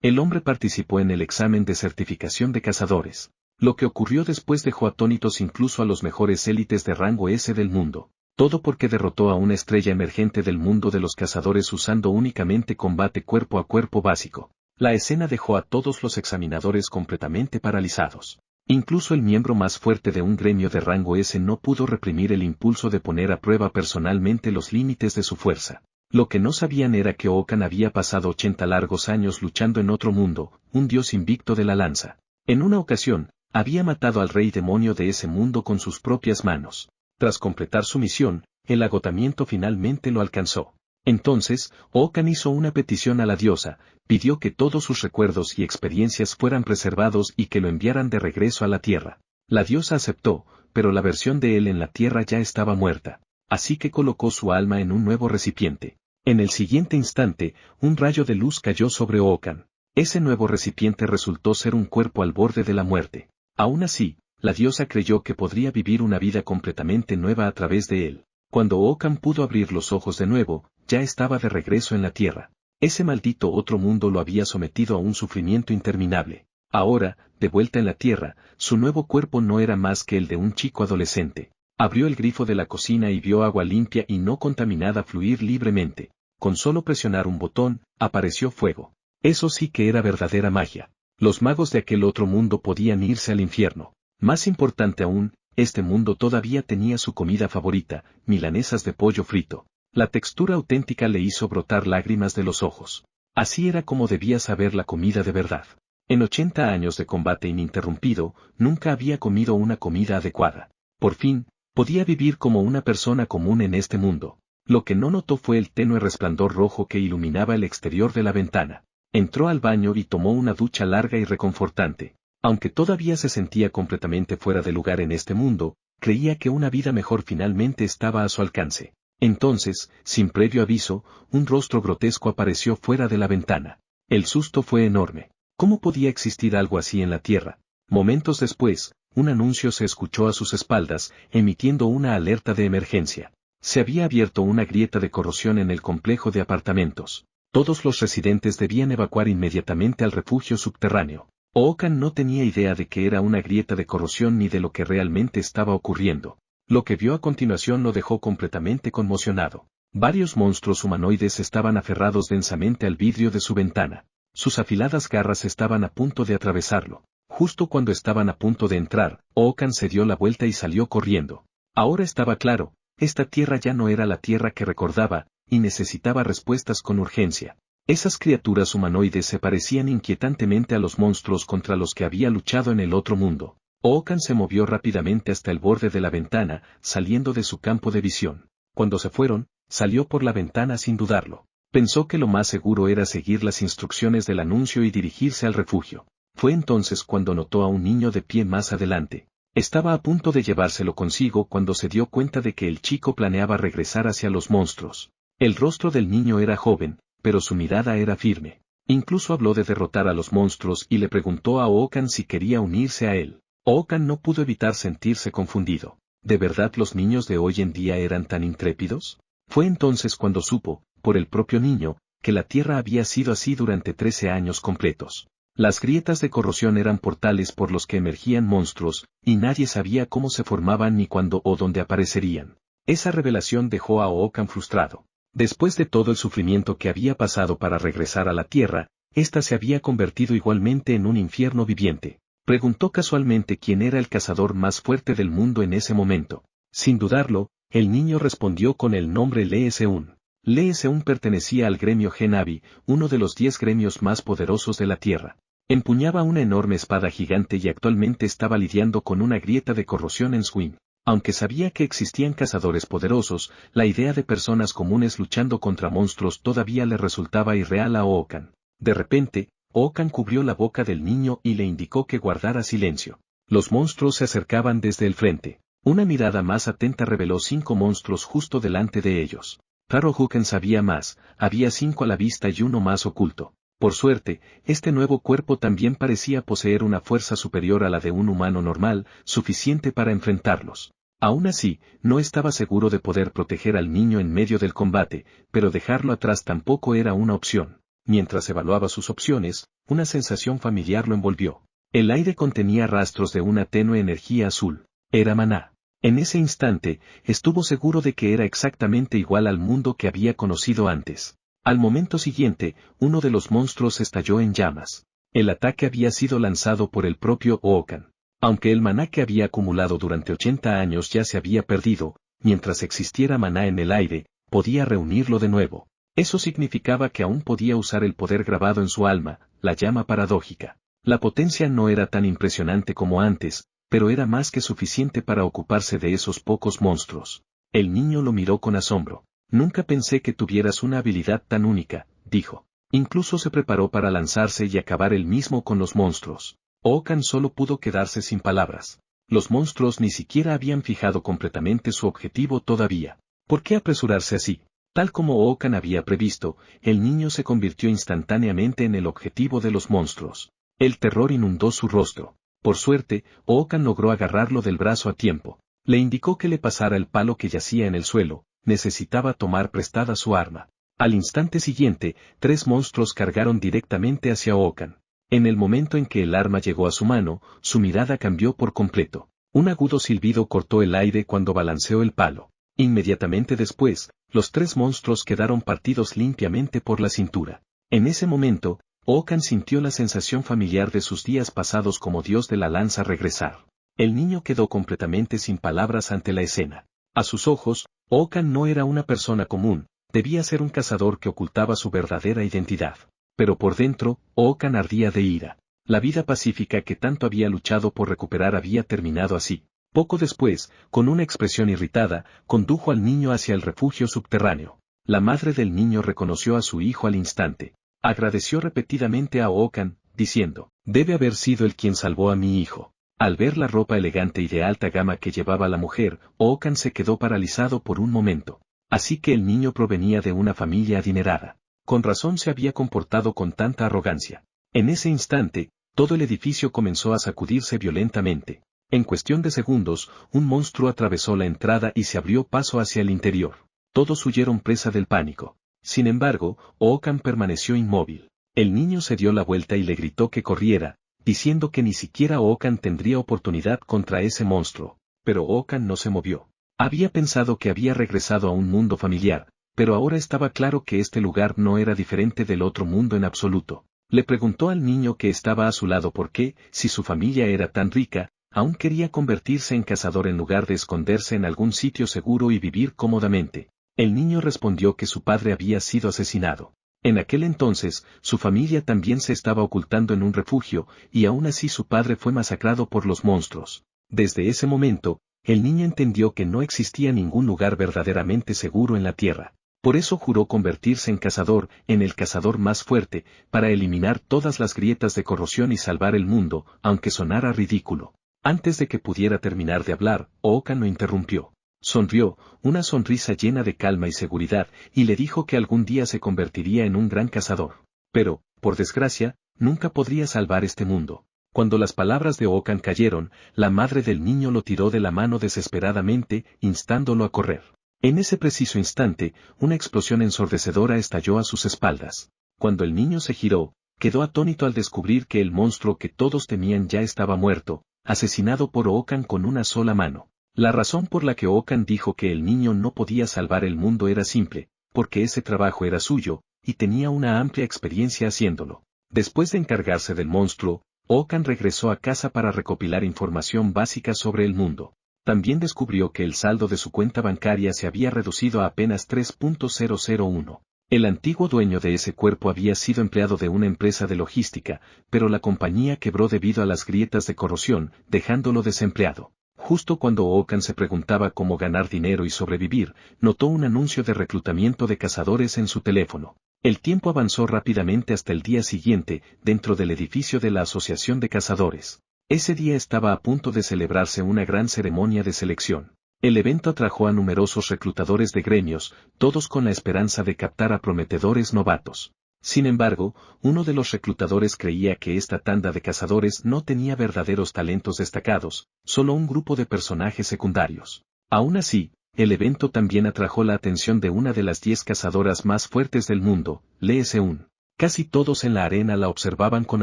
El hombre participó en el examen de certificación de cazadores. Lo que ocurrió después dejó atónitos incluso a los mejores élites de rango S del mundo. Todo porque derrotó a una estrella emergente del mundo de los cazadores usando únicamente combate cuerpo a cuerpo básico. La escena dejó a todos los examinadores completamente paralizados. Incluso el miembro más fuerte de un gremio de rango S no pudo reprimir el impulso de poner a prueba personalmente los límites de su fuerza. Lo que no sabían era que Okan había pasado 80 largos años luchando en otro mundo, un dios invicto de la lanza. En una ocasión, había matado al rey demonio de ese mundo con sus propias manos. Tras completar su misión, el agotamiento finalmente lo alcanzó. Entonces, Okan hizo una petición a la diosa, pidió que todos sus recuerdos y experiencias fueran preservados y que lo enviaran de regreso a la tierra. La diosa aceptó, pero la versión de él en la tierra ya estaba muerta. Así que colocó su alma en un nuevo recipiente. En el siguiente instante, un rayo de luz cayó sobre Okan. Ese nuevo recipiente resultó ser un cuerpo al borde de la muerte. Aún así, la diosa creyó que podría vivir una vida completamente nueva a través de él. Cuando Okan pudo abrir los ojos de nuevo, ya estaba de regreso en la tierra. Ese maldito otro mundo lo había sometido a un sufrimiento interminable. Ahora, de vuelta en la tierra, su nuevo cuerpo no era más que el de un chico adolescente. Abrió el grifo de la cocina y vio agua limpia y no contaminada fluir libremente. Con solo presionar un botón, apareció fuego. Eso sí que era verdadera magia. Los magos de aquel otro mundo podían irse al infierno. Más importante aún, este mundo todavía tenía su comida favorita, milanesas de pollo frito. La textura auténtica le hizo brotar lágrimas de los ojos. Así era como debía saber la comida de verdad. En 80 años de combate ininterrumpido, nunca había comido una comida adecuada. Por fin, podía vivir como una persona común en este mundo. Lo que no notó fue el tenue resplandor rojo que iluminaba el exterior de la ventana. Entró al baño y tomó una ducha larga y reconfortante. Aunque todavía se sentía completamente fuera de lugar en este mundo, creía que una vida mejor finalmente estaba a su alcance. Entonces, sin previo aviso, un rostro grotesco apareció fuera de la ventana. El susto fue enorme. ¿Cómo podía existir algo así en la Tierra? Momentos después, un anuncio se escuchó a sus espaldas, emitiendo una alerta de emergencia. Se había abierto una grieta de corrosión en el complejo de apartamentos. Todos los residentes debían evacuar inmediatamente al refugio subterráneo. Okan no tenía idea de que era una grieta de corrosión ni de lo que realmente estaba ocurriendo. Lo que vio a continuación lo dejó completamente conmocionado. Varios monstruos humanoides estaban aferrados densamente al vidrio de su ventana. Sus afiladas garras estaban a punto de atravesarlo. Justo cuando estaban a punto de entrar, Okan se dio la vuelta y salió corriendo. Ahora estaba claro, esta tierra ya no era la tierra que recordaba, y necesitaba respuestas con urgencia. Esas criaturas humanoides se parecían inquietantemente a los monstruos contra los que había luchado en el otro mundo. Okan se movió rápidamente hasta el borde de la ventana, saliendo de su campo de visión. Cuando se fueron, salió por la ventana sin dudarlo. Pensó que lo más seguro era seguir las instrucciones del anuncio y dirigirse al refugio. Fue entonces cuando notó a un niño de pie más adelante. Estaba a punto de llevárselo consigo cuando se dio cuenta de que el chico planeaba regresar hacia los monstruos. El rostro del niño era joven, pero su mirada era firme. Incluso habló de derrotar a los monstruos y le preguntó a Okan si quería unirse a él. Okan no pudo evitar sentirse confundido. ¿De verdad los niños de hoy en día eran tan intrépidos? Fue entonces cuando supo, por el propio niño, que la Tierra había sido así durante 13 años completos. Las grietas de corrosión eran portales por los que emergían monstruos, y nadie sabía cómo se formaban ni cuándo o dónde aparecerían. Esa revelación dejó a Okan frustrado. Después de todo el sufrimiento que había pasado para regresar a la Tierra, ésta se había convertido igualmente en un infierno viviente. Preguntó casualmente quién era el cazador más fuerte del mundo en ese momento. Sin dudarlo, el niño respondió con el nombre Lee Seun. Lee Seun pertenecía al gremio Genabi, uno de los 10 gremios más poderosos de la Tierra. Empuñaba una enorme espada gigante y actualmente estaba lidiando con una grieta de corrosión en Swing. Aunque sabía que existían cazadores poderosos, la idea de personas comunes luchando contra monstruos todavía le resultaba irreal a Okan. De repente, Okan cubrió la boca del niño y le indicó que guardara silencio. Los monstruos se acercaban desde el frente. Una mirada más atenta reveló 5 monstruos justo delante de ellos. Claro, Okan sabía más, había 5 a la vista y uno más oculto. Por suerte, este nuevo cuerpo también parecía poseer una fuerza superior a la de un humano normal, suficiente para enfrentarlos. Aún así, no estaba seguro de poder proteger al niño en medio del combate, pero dejarlo atrás tampoco era una opción. Mientras evaluaba sus opciones, una sensación familiar lo envolvió. El aire contenía rastros de una tenue energía azul. Era maná. En ese instante, estuvo seguro de que era exactamente igual al mundo que había conocido antes. Al momento siguiente, uno de los monstruos estalló en llamas. El ataque había sido lanzado por el propio Ookan. Aunque el maná que había acumulado durante 80 años ya se había perdido, mientras existiera maná en el aire, podía reunirlo de nuevo. Eso significaba que aún podía usar el poder grabado en su alma, la llama paradójica. La potencia no era tan impresionante como antes, pero era más que suficiente para ocuparse de esos pocos monstruos. El niño lo miró con asombro. Nunca pensé que tuvieras una habilidad tan única, dijo. Incluso se preparó para lanzarse y acabar él mismo con los monstruos. Ookan solo pudo quedarse sin palabras. Los monstruos ni siquiera habían fijado completamente su objetivo todavía. ¿Por qué apresurarse así? Tal como Ookan había previsto, el niño se convirtió instantáneamente en el objetivo de los monstruos. El terror inundó su rostro. Por suerte, Ookan logró agarrarlo del brazo a tiempo. Le indicó que le pasara el palo que yacía en el suelo, necesitaba tomar prestada su arma. Al instante siguiente, 3 monstruos cargaron directamente hacia Ookan. En el momento en que el arma llegó a su mano, su mirada cambió por completo. Un agudo silbido cortó el aire cuando balanceó el palo. Inmediatamente después, los 3 monstruos quedaron partidos limpiamente por la cintura. En ese momento, Ookan sintió la sensación familiar de sus días pasados como dios de la lanza regresar. El niño quedó completamente sin palabras ante la escena. A sus ojos, Ookan no era una persona común, debía ser un cazador que ocultaba su verdadera identidad. Pero por dentro, Ookan ardía de ira. La vida pacífica que tanto había luchado por recuperar había terminado así. Poco después, con una expresión irritada, condujo al niño hacia el refugio subterráneo. La madre del niño reconoció a su hijo al instante. Agradeció repetidamente a Ookan, diciendo, debe haber sido él quien salvó a mi hijo. Al ver la ropa elegante y de alta gama que llevaba la mujer, Ookan se quedó paralizado por un momento. Así que el niño provenía de una familia adinerada. Con razón se había comportado con tanta arrogancia. En ese instante, todo el edificio comenzó a sacudirse violentamente. En cuestión de segundos, un monstruo atravesó la entrada y se abrió paso hacia el interior. Todos huyeron presa del pánico. Sin embargo, Ookan permaneció inmóvil. El niño se dio la vuelta y le gritó que corriera, diciendo que ni siquiera Ookan tendría oportunidad contra ese monstruo. Pero Ookan no se movió. Había pensado que había regresado a un mundo familiar, pero ahora estaba claro que este lugar no era diferente del otro mundo en absoluto. Le preguntó al niño que estaba a su lado por qué, si su familia era tan rica, aún quería convertirse en cazador en lugar de esconderse en algún sitio seguro y vivir cómodamente. El niño respondió que su padre había sido asesinado. En aquel entonces, su familia también se estaba ocultando en un refugio, y aún así su padre fue masacrado por los monstruos. Desde ese momento, el niño entendió que no existía ningún lugar verdaderamente seguro en la tierra. Por eso juró convertirse en el cazador más fuerte, para eliminar todas las grietas de corrosión y salvar el mundo, aunque sonara ridículo. Antes de que pudiera terminar de hablar, Ookan lo interrumpió. Sonrió, una sonrisa llena de calma y seguridad, y le dijo que algún día se convertiría en un gran cazador. Pero, por desgracia, nunca podría salvar este mundo. Cuando las palabras de Ookan cayeron, la madre del niño lo tiró de la mano desesperadamente, instándolo a correr. En ese preciso instante, una explosión ensordecedora estalló a sus espaldas. Cuando el niño se giró, quedó atónito al descubrir que el monstruo que todos temían ya estaba muerto, asesinado por Ookan con una sola mano. La razón por la que Ookan dijo que el niño no podía salvar el mundo era simple, porque ese trabajo era suyo, y tenía una amplia experiencia haciéndolo. Después de encargarse del monstruo, Ookan regresó a casa para recopilar información básica sobre el mundo. También descubrió que el saldo de su cuenta bancaria se había reducido a apenas 3.001. El antiguo dueño de ese cuerpo había sido empleado de una empresa de logística, pero la compañía quebró debido a las grietas de corrosión, dejándolo desempleado. Justo cuando Ookan se preguntaba cómo ganar dinero y sobrevivir, notó un anuncio de reclutamiento de cazadores en su teléfono. El tiempo avanzó rápidamente hasta el día siguiente, dentro del edificio de la Asociación de Cazadores. Ese día estaba a punto de celebrarse una gran ceremonia de selección. El evento atrajo a numerosos reclutadores de gremios, todos con la esperanza de captar a prometedores novatos. Sin embargo, uno de los reclutadores creía que esta tanda de cazadores no tenía verdaderos talentos destacados, solo un grupo de personajes secundarios. Aún así, el evento también atrajo la atención de una de las 10 cazadoras más fuertes del mundo, Lee Seun. Casi todos en la arena la observaban con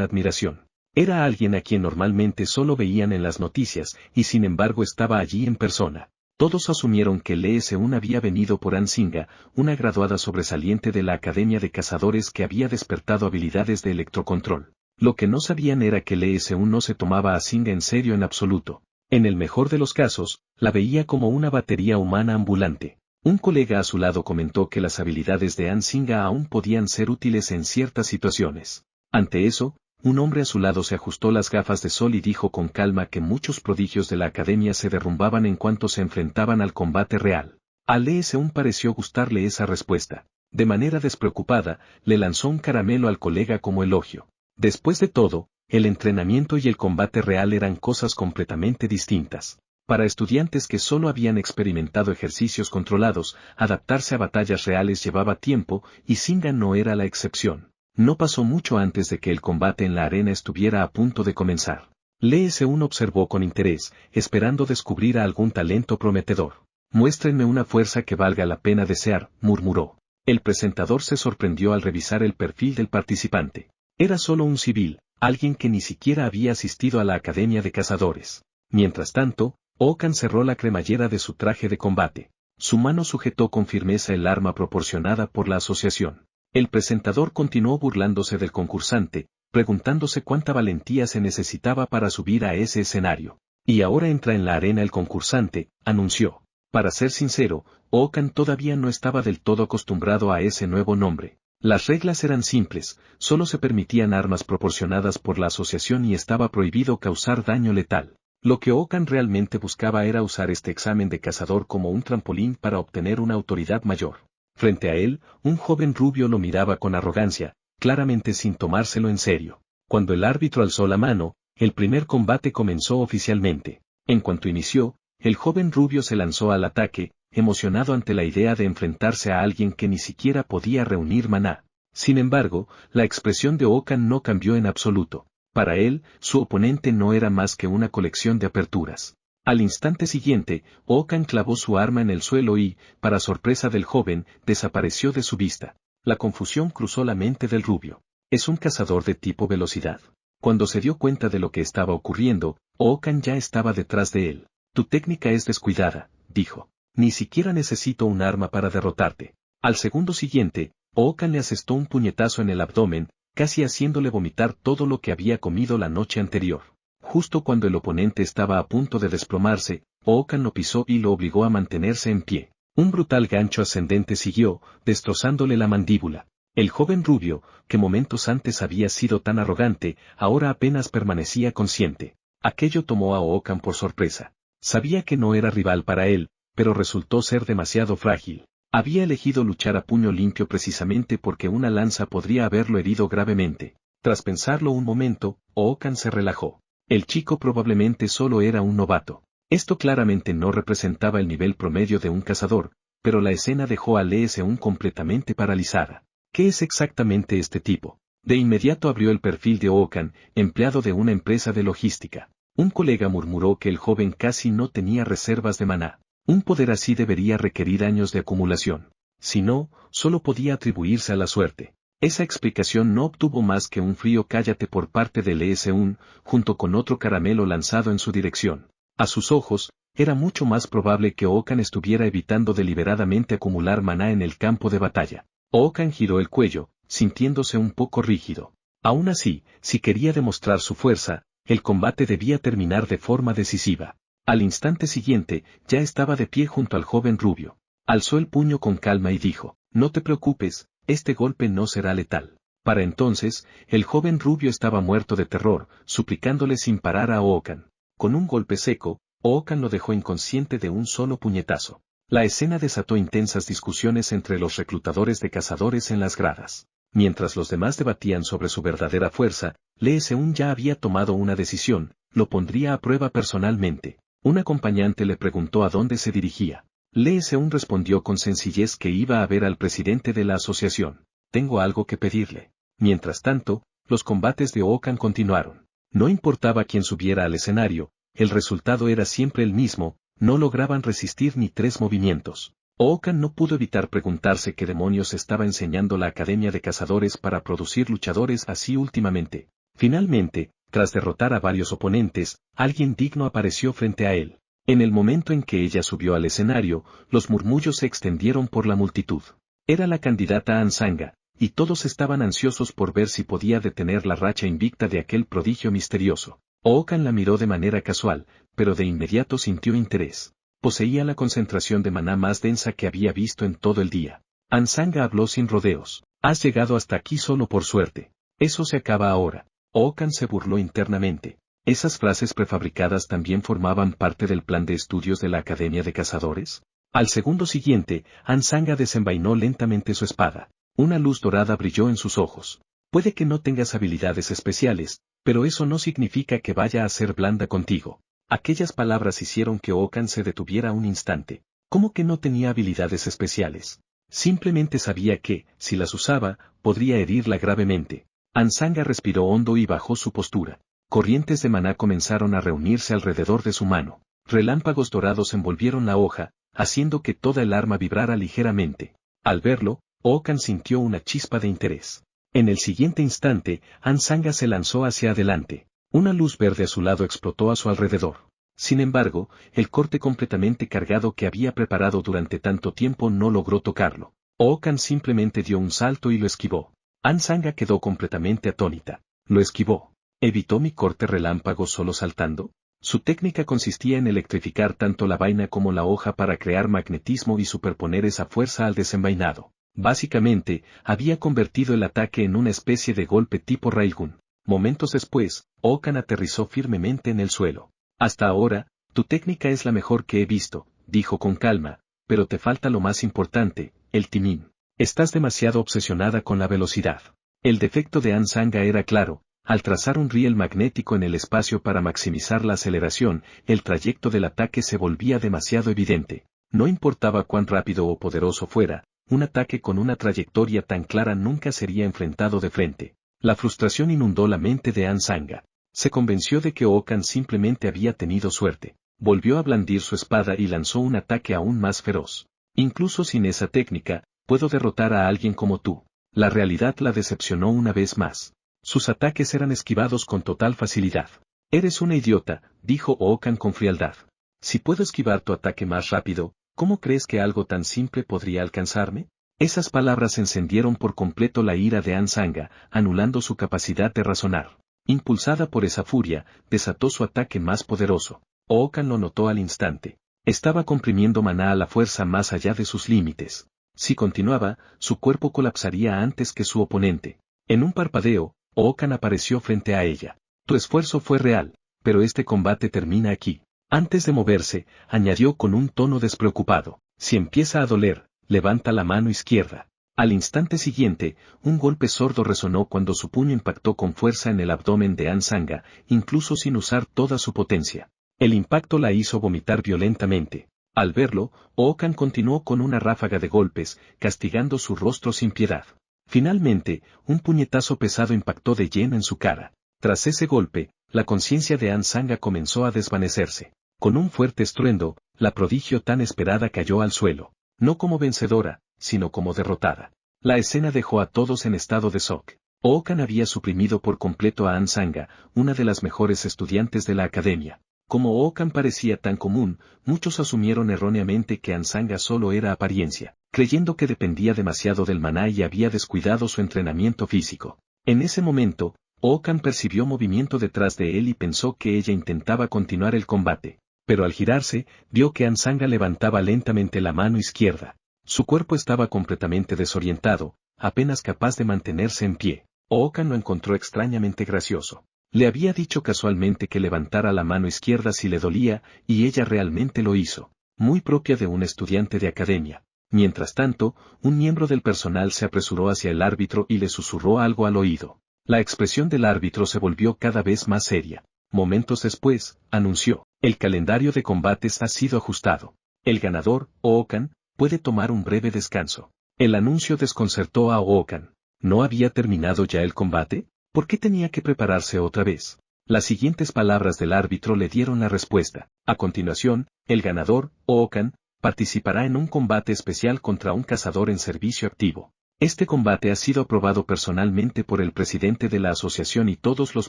admiración. Era alguien a quien normalmente solo veían en las noticias, y sin embargo estaba allí en persona. Todos asumieron que LS1 había venido por Ansinga, una graduada sobresaliente de la Academia de Cazadores que había despertado habilidades de electrocontrol. Lo que no sabían era que LS1 no se tomaba a Ansinga en serio en absoluto. En el mejor de los casos, la veía como una batería humana ambulante. Un colega a su lado comentó que las habilidades de Ansinga aún podían ser útiles en ciertas situaciones. Ante eso, un hombre a su lado se ajustó las gafas de sol y dijo con calma que muchos prodigios de la academia se derrumbaban en cuanto se enfrentaban al combate real. A LS1 pareció gustarle esa respuesta. De manera despreocupada, le lanzó un caramelo al colega como elogio. Después de todo, el entrenamiento y el combate real eran cosas completamente distintas. Para estudiantes que solo habían experimentado ejercicios controlados, adaptarse a batallas reales llevaba tiempo, y Singa no era la excepción. No pasó mucho antes de que el combate en la arena estuviera a punto de comenzar. LS1 observó con interés, esperando descubrir a algún talento prometedor. «Muéstrenme una fuerza que valga la pena desear», murmuró. El presentador se sorprendió al revisar el perfil del participante. Era solo un civil, alguien que ni siquiera había asistido a la Academia de Cazadores. Mientras tanto, Okan cerró la cremallera de su traje de combate. Su mano sujetó con firmeza el arma proporcionada por la asociación. El presentador continuó burlándose del concursante, preguntándose cuánta valentía se necesitaba para subir a ese escenario. «Y ahora entra en la arena el concursante», anunció. Para ser sincero, Okan todavía no estaba del todo acostumbrado a ese nuevo nombre. Las reglas eran simples, solo se permitían armas proporcionadas por la asociación y estaba prohibido causar daño letal. Lo que Okan realmente buscaba era usar este examen de cazador como un trampolín para obtener una autoridad mayor. Frente a él, un joven rubio lo miraba con arrogancia, claramente sin tomárselo en serio. Cuando el árbitro alzó la mano, el primer combate comenzó oficialmente. En cuanto inició, el joven rubio se lanzó al ataque, emocionado ante la idea de enfrentarse a alguien que ni siquiera podía reunir maná. Sin embargo, la expresión de Okan no cambió en absoluto. Para él, su oponente no era más que una colección de aperturas. Al instante siguiente, Okan clavó su arma en el suelo y, para sorpresa del joven, desapareció de su vista. La confusión cruzó la mente del rubio. Es un cazador de tipo velocidad. Cuando se dio cuenta de lo que estaba ocurriendo, Okan ya estaba detrás de él. Tu técnica es descuidada, dijo. Ni siquiera necesito un arma para derrotarte. Al segundo siguiente, Okan le asestó un puñetazo en el abdomen, casi haciéndole vomitar todo lo que había comido la noche anterior. Justo cuando el oponente estaba a punto de desplomarse, Okan lo pisó y lo obligó a mantenerse en pie. Un brutal gancho ascendente siguió, destrozándole la mandíbula. El joven rubio, que momentos antes había sido tan arrogante, ahora apenas permanecía consciente. Aquello tomó a Okan por sorpresa. Sabía que no era rival para él, pero resultó ser demasiado frágil. Había elegido luchar a puño limpio precisamente porque una lanza podría haberlo herido gravemente. Tras pensarlo un momento, Okan se relajó. El chico probablemente solo era un novato. Esto claramente no representaba el nivel promedio de un cazador, pero la escena dejó a LS1 completamente paralizada. ¿Qué es exactamente este tipo? De inmediato abrió el perfil de Okan, empleado de una empresa de logística. Un colega murmuró que el joven casi no tenía reservas de maná. Un poder así debería requerir años de acumulación. Si no, solo podía atribuirse a la suerte. Esa explicación no obtuvo más que un frío cállate por parte del LS1, junto con otro caramelo lanzado en su dirección. A sus ojos, era mucho más probable que Okan estuviera evitando deliberadamente acumular maná en el campo de batalla. Okan giró el cuello, sintiéndose un poco rígido. Aún así, si quería demostrar su fuerza, el combate debía terminar de forma decisiva. Al instante siguiente, ya estaba de pie junto al joven rubio. Alzó el puño con calma y dijo, «No te preocupes, este golpe no será letal». Para entonces, el joven rubio estaba muerto de terror, suplicándole sin parar a Okan. Con un golpe seco, Okan lo dejó inconsciente de un solo puñetazo. La escena desató intensas discusiones entre los reclutadores de cazadores en las gradas. Mientras los demás debatían sobre su verdadera fuerza, LS1 ya había tomado una decisión, lo pondría a prueba personalmente. Un acompañante le preguntó a dónde se dirigía. LS1 respondió con sencillez que iba a ver al presidente de la asociación. Tengo algo que pedirle. Mientras tanto, los combates de Okan continuaron. No importaba quién subiera al escenario, el resultado era siempre el mismo, no lograban resistir ni 3 movimientos. Ookan no pudo evitar preguntarse qué demonios estaba enseñando la Academia de Cazadores para producir luchadores así últimamente. Finalmente, tras derrotar a varios oponentes, alguien digno apareció frente a él. En el momento en que ella subió al escenario, los murmullos se extendieron por la multitud. Era la candidata Ansanga, y todos estaban ansiosos por ver si podía detener la racha invicta de aquel prodigio misterioso. Ookan la miró de manera casual, pero de inmediato sintió interés. Poseía la concentración de maná más densa que había visto en todo el día. Ansanga habló sin rodeos. Has llegado hasta aquí solo por suerte. Eso se acaba ahora. Ookan se burló internamente. ¿Esas frases prefabricadas también formaban parte del plan de estudios de la Academia de Cazadores? Al segundo siguiente, Ansanga desenvainó lentamente su espada. Una luz dorada brilló en sus ojos. Puede que no tengas habilidades especiales, pero eso no significa que vaya a ser blanda contigo. Aquellas palabras hicieron que Ookan se detuviera un instante. ¿Cómo que no tenía habilidades especiales? Simplemente sabía que, si las usaba, podría herirla gravemente. Ansanga respiró hondo y bajó su postura. Corrientes de maná comenzaron a reunirse alrededor de su mano. Relámpagos dorados envolvieron la hoja, haciendo que toda el arma vibrara ligeramente. Al verlo, Ookan sintió una chispa de interés. En el siguiente instante, Ansanga se lanzó hacia adelante. Una luz verde azulado explotó a su alrededor. Sin embargo, el corte completamente cargado que había preparado durante tanto tiempo no logró tocarlo. Ookan simplemente dio un salto y lo esquivó. Ansanga quedó completamente atónita. Lo esquivó. ¿Evitó mi corte relámpago solo saltando? Su técnica consistía en electrificar tanto la vaina como la hoja para crear magnetismo y superponer esa fuerza al desenvainado. Básicamente, había convertido el ataque en una especie de golpe tipo Railgun. Momentos después, Ookan aterrizó firmemente en el suelo. Hasta ahora, tu técnica es la mejor que he visto, dijo con calma, pero te falta lo más importante, el timing. Estás demasiado obsesionada con la velocidad. El defecto de Ansanga era claro. Al trazar un riel magnético en el espacio para maximizar la aceleración, el trayecto del ataque se volvía demasiado evidente. No importaba cuán rápido o poderoso fuera, un ataque con una trayectoria tan clara nunca sería enfrentado de frente. La frustración inundó la mente de Ansanga. Se convenció de que Ookan simplemente había tenido suerte. Volvió a blandir su espada y lanzó un ataque aún más feroz. Incluso sin esa técnica, puedo derrotar a alguien como tú. La realidad la decepcionó una vez más. Sus ataques eran esquivados con total facilidad. Eres una idiota, dijo Ookan con frialdad. Si puedo esquivar tu ataque más rápido, ¿cómo crees que algo tan simple podría alcanzarme? Esas palabras encendieron por completo la ira de Ansanga, anulando su capacidad de razonar. Impulsada por esa furia, desató su ataque más poderoso. Ookan lo notó al instante. Estaba comprimiendo maná a la fuerza más allá de sus límites. Si continuaba, su cuerpo colapsaría antes que su oponente. En un parpadeo, Ookan apareció frente a ella. Tu esfuerzo fue real, pero este combate termina aquí. Antes de moverse, añadió con un tono despreocupado. Si empieza a doler, levanta la mano izquierda. Al instante siguiente, un golpe sordo resonó cuando su puño impactó con fuerza en el abdomen de Ansanga, incluso sin usar toda su potencia. El impacto la hizo vomitar violentamente. Al verlo, Ookan continuó con una ráfaga de golpes, castigando su rostro sin piedad. Finalmente, un puñetazo pesado impactó de lleno en su cara. Tras ese golpe, la conciencia de Ansanga comenzó a desvanecerse. Con un fuerte estruendo, la prodigio tan esperada cayó al suelo. No como vencedora, sino como derrotada. La escena dejó a todos en estado de shock. Ookan había suprimido por completo a Ansanga, una de las mejores estudiantes de la academia. Como Ookan parecía tan común, muchos asumieron erróneamente que Ansanga solo era apariencia, creyendo que dependía demasiado del maná y había descuidado su entrenamiento físico. En ese momento, Ookan percibió movimiento detrás de él y pensó que ella intentaba continuar el combate. Pero al girarse, vio que Ansanga levantaba lentamente la mano izquierda. Su cuerpo estaba completamente desorientado, apenas capaz de mantenerse en pie. Ookan lo encontró extrañamente gracioso. Le había dicho casualmente que levantara la mano izquierda si le dolía, y ella realmente lo hizo. Muy propia de un estudiante de academia. Mientras tanto, un miembro del personal se apresuró hacia el árbitro y le susurró algo al oído. La expresión del árbitro se volvió cada vez más seria. Momentos después, anunció, el calendario de combates ha sido ajustado. El ganador, Ookan, puede tomar un breve descanso. El anuncio desconcertó a Ookan. ¿No había terminado ya el combate? ¿Por qué tenía que prepararse otra vez? Las siguientes palabras del árbitro le dieron la respuesta. A continuación, el ganador, Ookan, participará en un combate especial contra un cazador en servicio activo. Este combate ha sido aprobado personalmente por el presidente de la asociación y todos los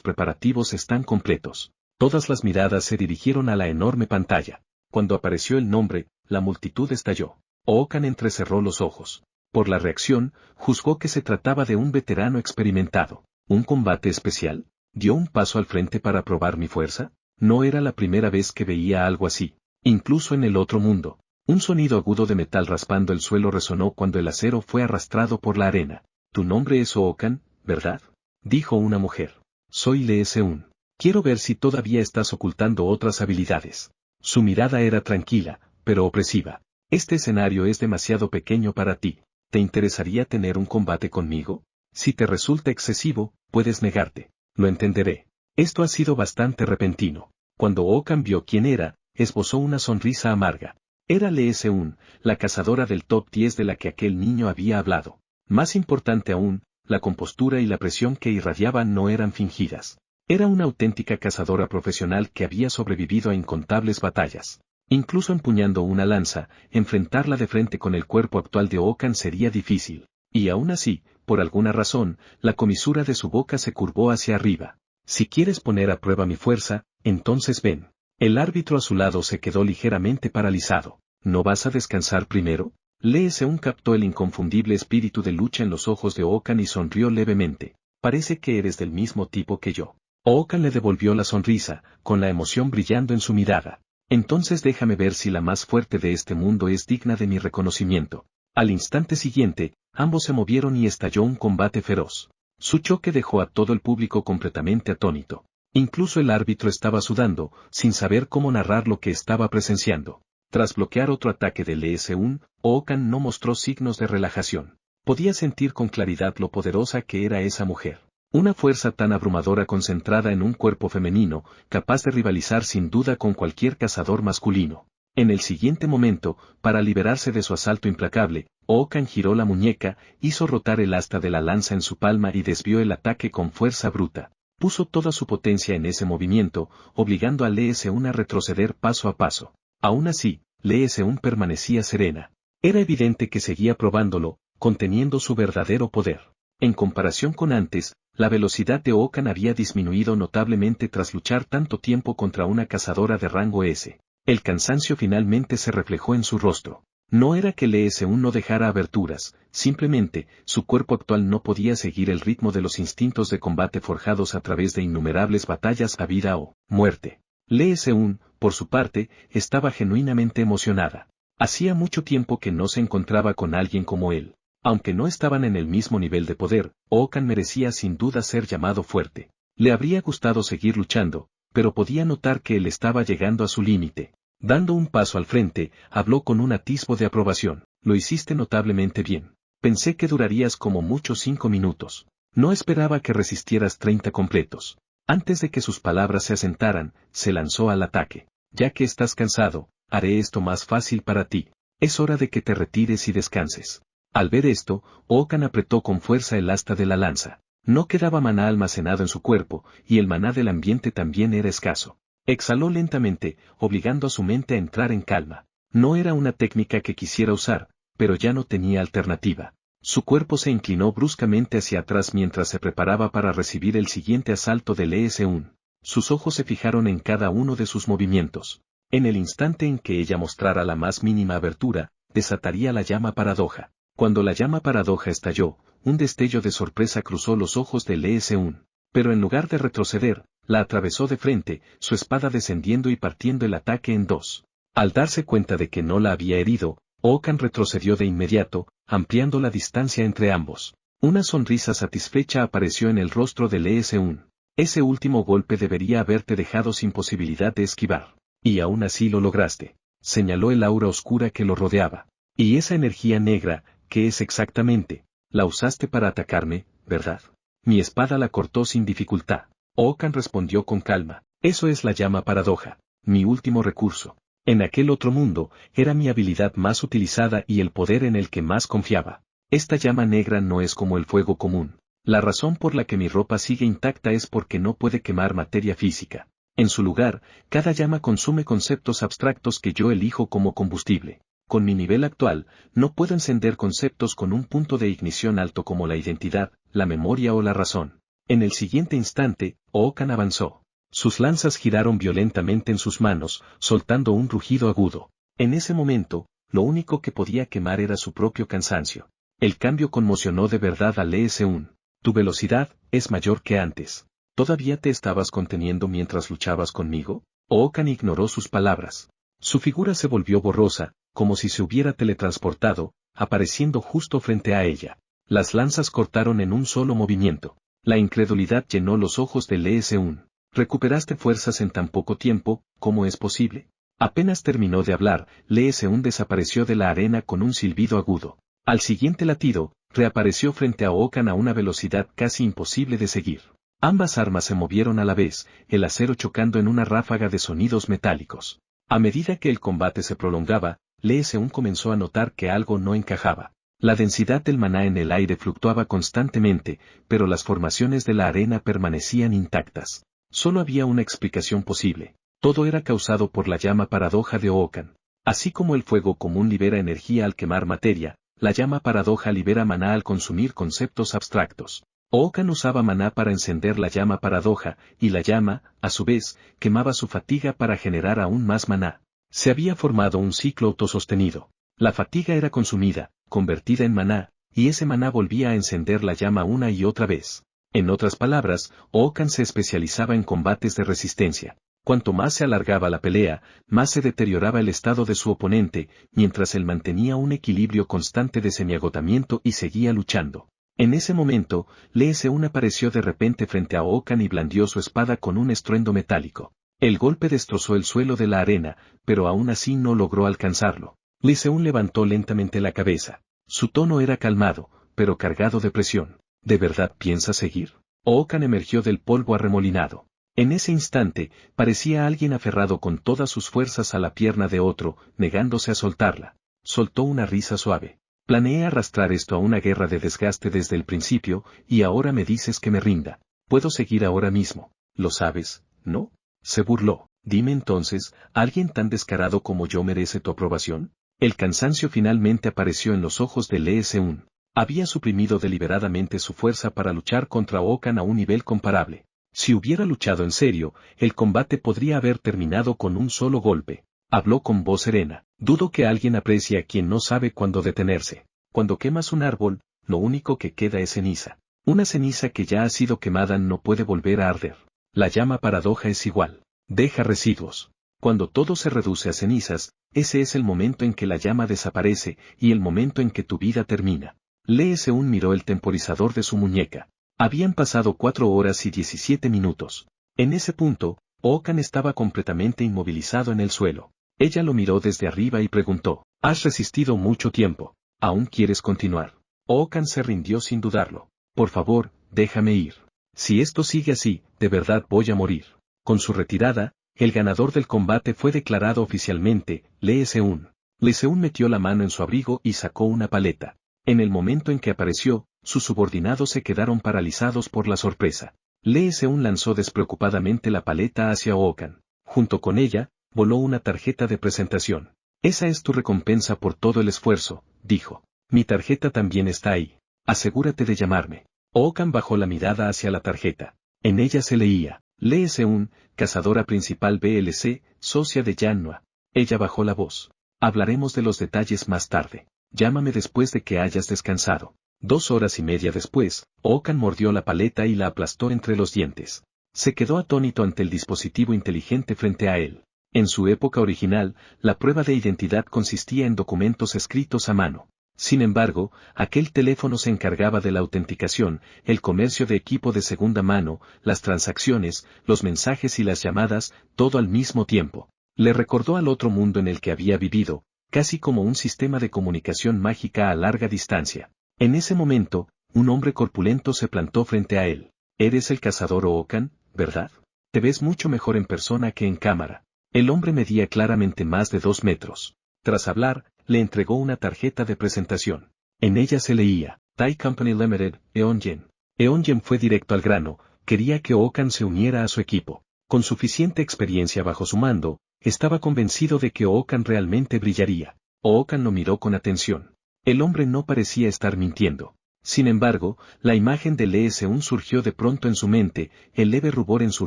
preparativos están completos. Todas las miradas se dirigieron a la enorme pantalla. Cuando apareció el nombre, la multitud estalló. Ohokan entrecerró los ojos. Por la reacción, juzgó que se trataba de un veterano experimentado. ¿Un combate especial? ¿Dio un paso al frente para probar mi fuerza? No era la primera vez que veía algo así. Incluso en el otro mundo. Un sonido agudo de metal raspando el suelo resonó cuando el acero fue arrastrado por la arena. Tu nombre es Ohokan, ¿verdad? Dijo una mujer. Soy Lee Seun. Quiero ver si todavía estás ocultando otras habilidades. Su mirada era tranquila, pero opresiva. Este escenario es demasiado pequeño para ti. ¿Te interesaría tener un combate conmigo? Si te resulta excesivo, puedes negarte. Lo entenderé. Esto ha sido bastante repentino. Cuando Ohokan vio quién era, esbozó una sonrisa amarga. Era Lee Seun, la cazadora del top 10 de la que aquel niño había hablado. Más importante aún, la compostura y la presión que irradiaban no eran fingidas. Era una auténtica cazadora profesional que había sobrevivido a incontables batallas. Incluso empuñando una lanza, enfrentarla de frente con el cuerpo actual de Ohokan sería difícil. Y aún así, por alguna razón, la comisura de su boca se curvó hacia arriba. Si quieres poner a prueba mi fuerza, entonces ven. El árbitro a su lado se quedó ligeramente paralizado. ¿No vas a descansar primero? Lee Seun captó el inconfundible espíritu de lucha en los ojos de Ohokan y sonrió levemente. Parece que eres del mismo tipo que yo. Ohokan le devolvió la sonrisa, con la emoción brillando en su mirada. Entonces déjame ver si la más fuerte de este mundo es digna de mi reconocimiento. Al instante siguiente, ambos se movieron y estalló un combate feroz. Su choque dejó a todo el público completamente atónito. Incluso el árbitro estaba sudando, sin saber cómo narrar lo que estaba presenciando. Tras bloquear otro ataque de Lee Seun, Ohokan no mostró signos de relajación. Podía sentir con claridad lo poderosa que era esa mujer. Una fuerza tan abrumadora concentrada en un cuerpo femenino, capaz de rivalizar sin duda con cualquier cazador masculino. En el siguiente momento, para liberarse de su asalto implacable, Ohokan giró la muñeca, hizo rotar el asta de la lanza en su palma y desvió el ataque con fuerza bruta. Puso toda su potencia en ese movimiento, obligando a Lee Seun a retroceder paso a paso. Aún así, Lee Seun permanecía serena. Era evidente que seguía probándolo, conteniendo su verdadero poder. En comparación con antes, la velocidad de Ohokan había disminuido notablemente tras luchar tanto tiempo contra una cazadora de rango S. El cansancio finalmente se reflejó en su rostro. No era que Lee Seun no dejara aberturas, simplemente, su cuerpo actual no podía seguir el ritmo de los instintos de combate forjados a través de innumerables batallas a vida o muerte. Lee Seun, por su parte, estaba genuinamente emocionada. Hacía mucho tiempo que no se encontraba con alguien como él. Aunque no estaban en el mismo nivel de poder, Ohokan merecía sin duda ser llamado fuerte. Le habría gustado seguir luchando, pero podía notar que él estaba llegando a su límite. Dando un paso al frente, habló con un atisbo de aprobación. Lo hiciste notablemente bien. Pensé que durarías como mucho 5 minutos. No esperaba que resistieras 30 completos. Antes de que sus palabras se asentaran, se lanzó al ataque. Ya que estás cansado, haré esto más fácil para ti. Es hora de que te retires y descanses. Al ver esto, Ohokan apretó con fuerza el asta de la lanza. No quedaba maná almacenado en su cuerpo, y el maná del ambiente también era escaso. Exhaló lentamente, obligando a su mente a entrar en calma. No era una técnica que quisiera usar, pero ya no tenía alternativa. Su cuerpo se inclinó bruscamente hacia atrás mientras se preparaba para recibir el siguiente asalto de Lee Seun. Sus ojos se fijaron en cada uno de sus movimientos. En el instante en que ella mostrara la más mínima abertura, desataría la llama paradoja. Cuando la llama paradoja estalló, un destello de sorpresa cruzó los ojos de Lee Seun. Pero en lugar de retroceder, la atravesó de frente, su espada descendiendo y partiendo el ataque en dos. Al darse cuenta de que no la había herido, Ohokan retrocedió de inmediato, ampliando la distancia entre ambos. Una sonrisa satisfecha apareció en el rostro de Lee Seun. Ese último golpe debería haberte dejado sin posibilidad de esquivar. Y aún así lo lograste. Señaló el aura oscura que lo rodeaba. Y esa energía negra, ¿qué es exactamente? La usaste para atacarme, ¿verdad? Mi espada la cortó sin dificultad. Ohokan respondió con calma. Eso es la llama paradoja. Mi último recurso. En aquel otro mundo, era mi habilidad más utilizada y el poder en el que más confiaba. Esta llama negra no es como el fuego común. La razón por la que mi ropa sigue intacta es porque no puede quemar materia física. En su lugar, cada llama consume conceptos abstractos que yo elijo como combustible. Con mi nivel actual, no puedo encender conceptos con un punto de ignición alto como la identidad, la memoria o la razón. En el siguiente instante, Oakan avanzó. Sus lanzas giraron violentamente en sus manos, soltando un rugido agudo. En ese momento, lo único que podía quemar era su propio cansancio. El cambio conmocionó de verdad a LS1. Tu velocidad es mayor que antes. ¿Todavía te estabas conteniendo mientras luchabas conmigo? Oakan ignoró sus palabras. Su figura se volvió borrosa, como si se hubiera teletransportado, apareciendo justo frente a ella. Las lanzas cortaron en un solo movimiento. La incredulidad llenó los ojos de LS1. ¿Recuperaste fuerzas en tan poco tiempo? ¿Cómo es posible? Apenas terminó de hablar, LS1 desapareció de la arena con un silbido agudo. Al siguiente latido, reapareció frente a Oakan a una velocidad casi imposible de seguir. Ambas armas se movieron a la vez, el acero chocando en una ráfaga de sonidos metálicos. A medida que el combate se prolongaba, LS1 comenzó a notar que algo no encajaba. La densidad del maná en el aire fluctuaba constantemente, pero las formaciones de la arena permanecían intactas. Solo había una explicación posible. Todo era causado por la llama paradoja de Oakan. Así como el fuego común libera energía al quemar materia, la llama paradoja libera maná al consumir conceptos abstractos. Oakan usaba maná para encender la llama paradoja, y la llama, a su vez, quemaba su fatiga para generar aún más maná. Se había formado un ciclo autosostenido. La fatiga era consumida, convertida en maná, y ese maná volvía a encender la llama una y otra vez. En otras palabras, Oakan se especializaba en combates de resistencia. Cuanto más se alargaba la pelea, más se deterioraba el estado de su oponente, mientras él mantenía un equilibrio constante de semiagotamiento y seguía luchando. En ese momento, LS1 apareció de repente frente a Oakan y blandió su espada con un estruendo metálico. El golpe destrozó el suelo de la arena, pero aún así no logró alcanzarlo. LS1 levantó lentamente la cabeza. Su tono era calmado, pero cargado de presión. ¿De verdad piensa seguir? Oakan emergió del polvo arremolinado. En ese instante, parecía alguien aferrado con todas sus fuerzas a la pierna de otro, negándose a soltarla. Soltó una risa suave. Planeé arrastrar esto a una guerra de desgaste desde el principio, y ahora me dices que me rinda. Puedo seguir ahora mismo. ¿Lo sabes, no? Se burló. Dime entonces, ¿alguien tan descarado como yo merece tu aprobación? El cansancio finalmente apareció en los ojos de LS1. Había suprimido deliberadamente su fuerza para luchar contra Oakan a un nivel comparable. Si hubiera luchado en serio, el combate podría haber terminado con un solo golpe. Habló con voz serena. Dudo que alguien aprecie a quien no sabe cuándo detenerse. Cuando quemas un árbol, lo único que queda es ceniza. Una ceniza que ya ha sido quemada no puede volver a arder. La llama paradoja es igual. Deja residuos. Cuando todo se reduce a cenizas, ese es el momento en que la llama desaparece y el momento en que tu vida termina. LS1 miró el temporizador de su muñeca. Habían pasado 4 horas y 17 minutos. En ese punto, Oakan estaba completamente inmovilizado en el suelo. Ella lo miró desde arriba y preguntó, «Has resistido mucho tiempo. ¿Aún quieres continuar?» Oakan se rindió sin dudarlo. «Por favor, déjame ir. Si esto sigue así, de verdad voy a morir». Con su retirada, el ganador del combate fue declarado oficialmente, LS1. LS1 metió la mano en su abrigo y sacó una paleta. En el momento en que apareció, sus subordinados se quedaron paralizados por la sorpresa. LS1 lanzó despreocupadamente la paleta hacia Oakan. Junto con ella, voló una tarjeta de presentación. «Esa es tu recompensa por todo el esfuerzo», dijo. «Mi tarjeta también está ahí. Asegúrate de llamarme». Oakan bajó la mirada hacia la tarjeta. En ella se leía, LS1, cazadora principal BLC, socia de Yanhua. Ella bajó la voz. «Hablaremos de los detalles más tarde. Llámame después de que hayas descansado». 2 horas y media después, Oakan mordió la paleta y la aplastó entre los dientes. Se quedó atónito ante el dispositivo inteligente frente a él. En su época original, la prueba de identidad consistía en documentos escritos a mano. Sin embargo, aquel teléfono se encargaba de la autenticación, el comercio de equipo de segunda mano, las transacciones, los mensajes y las llamadas, todo al mismo tiempo. Le recordó al otro mundo en el que había vivido, casi como un sistema de comunicación mágica a larga distancia. En ese momento, un hombre corpulento se plantó frente a él. «Eres el cazador Oakan, ¿verdad? Te ves mucho mejor en persona que en cámara». El hombre medía claramente más de 2 metros. Tras hablar, le entregó una tarjeta de presentación. En ella se leía, Thai Company Limited, Eongen. Eongen fue directo al grano, quería que Oakan se uniera a su equipo. Con suficiente experiencia bajo su mando, estaba convencido de que Oakan realmente brillaría. Ookan lo miró con atención. El hombre no parecía estar mintiendo. Sin embargo, la imagen de Lee Seun surgió de pronto en su mente, el leve rubor en su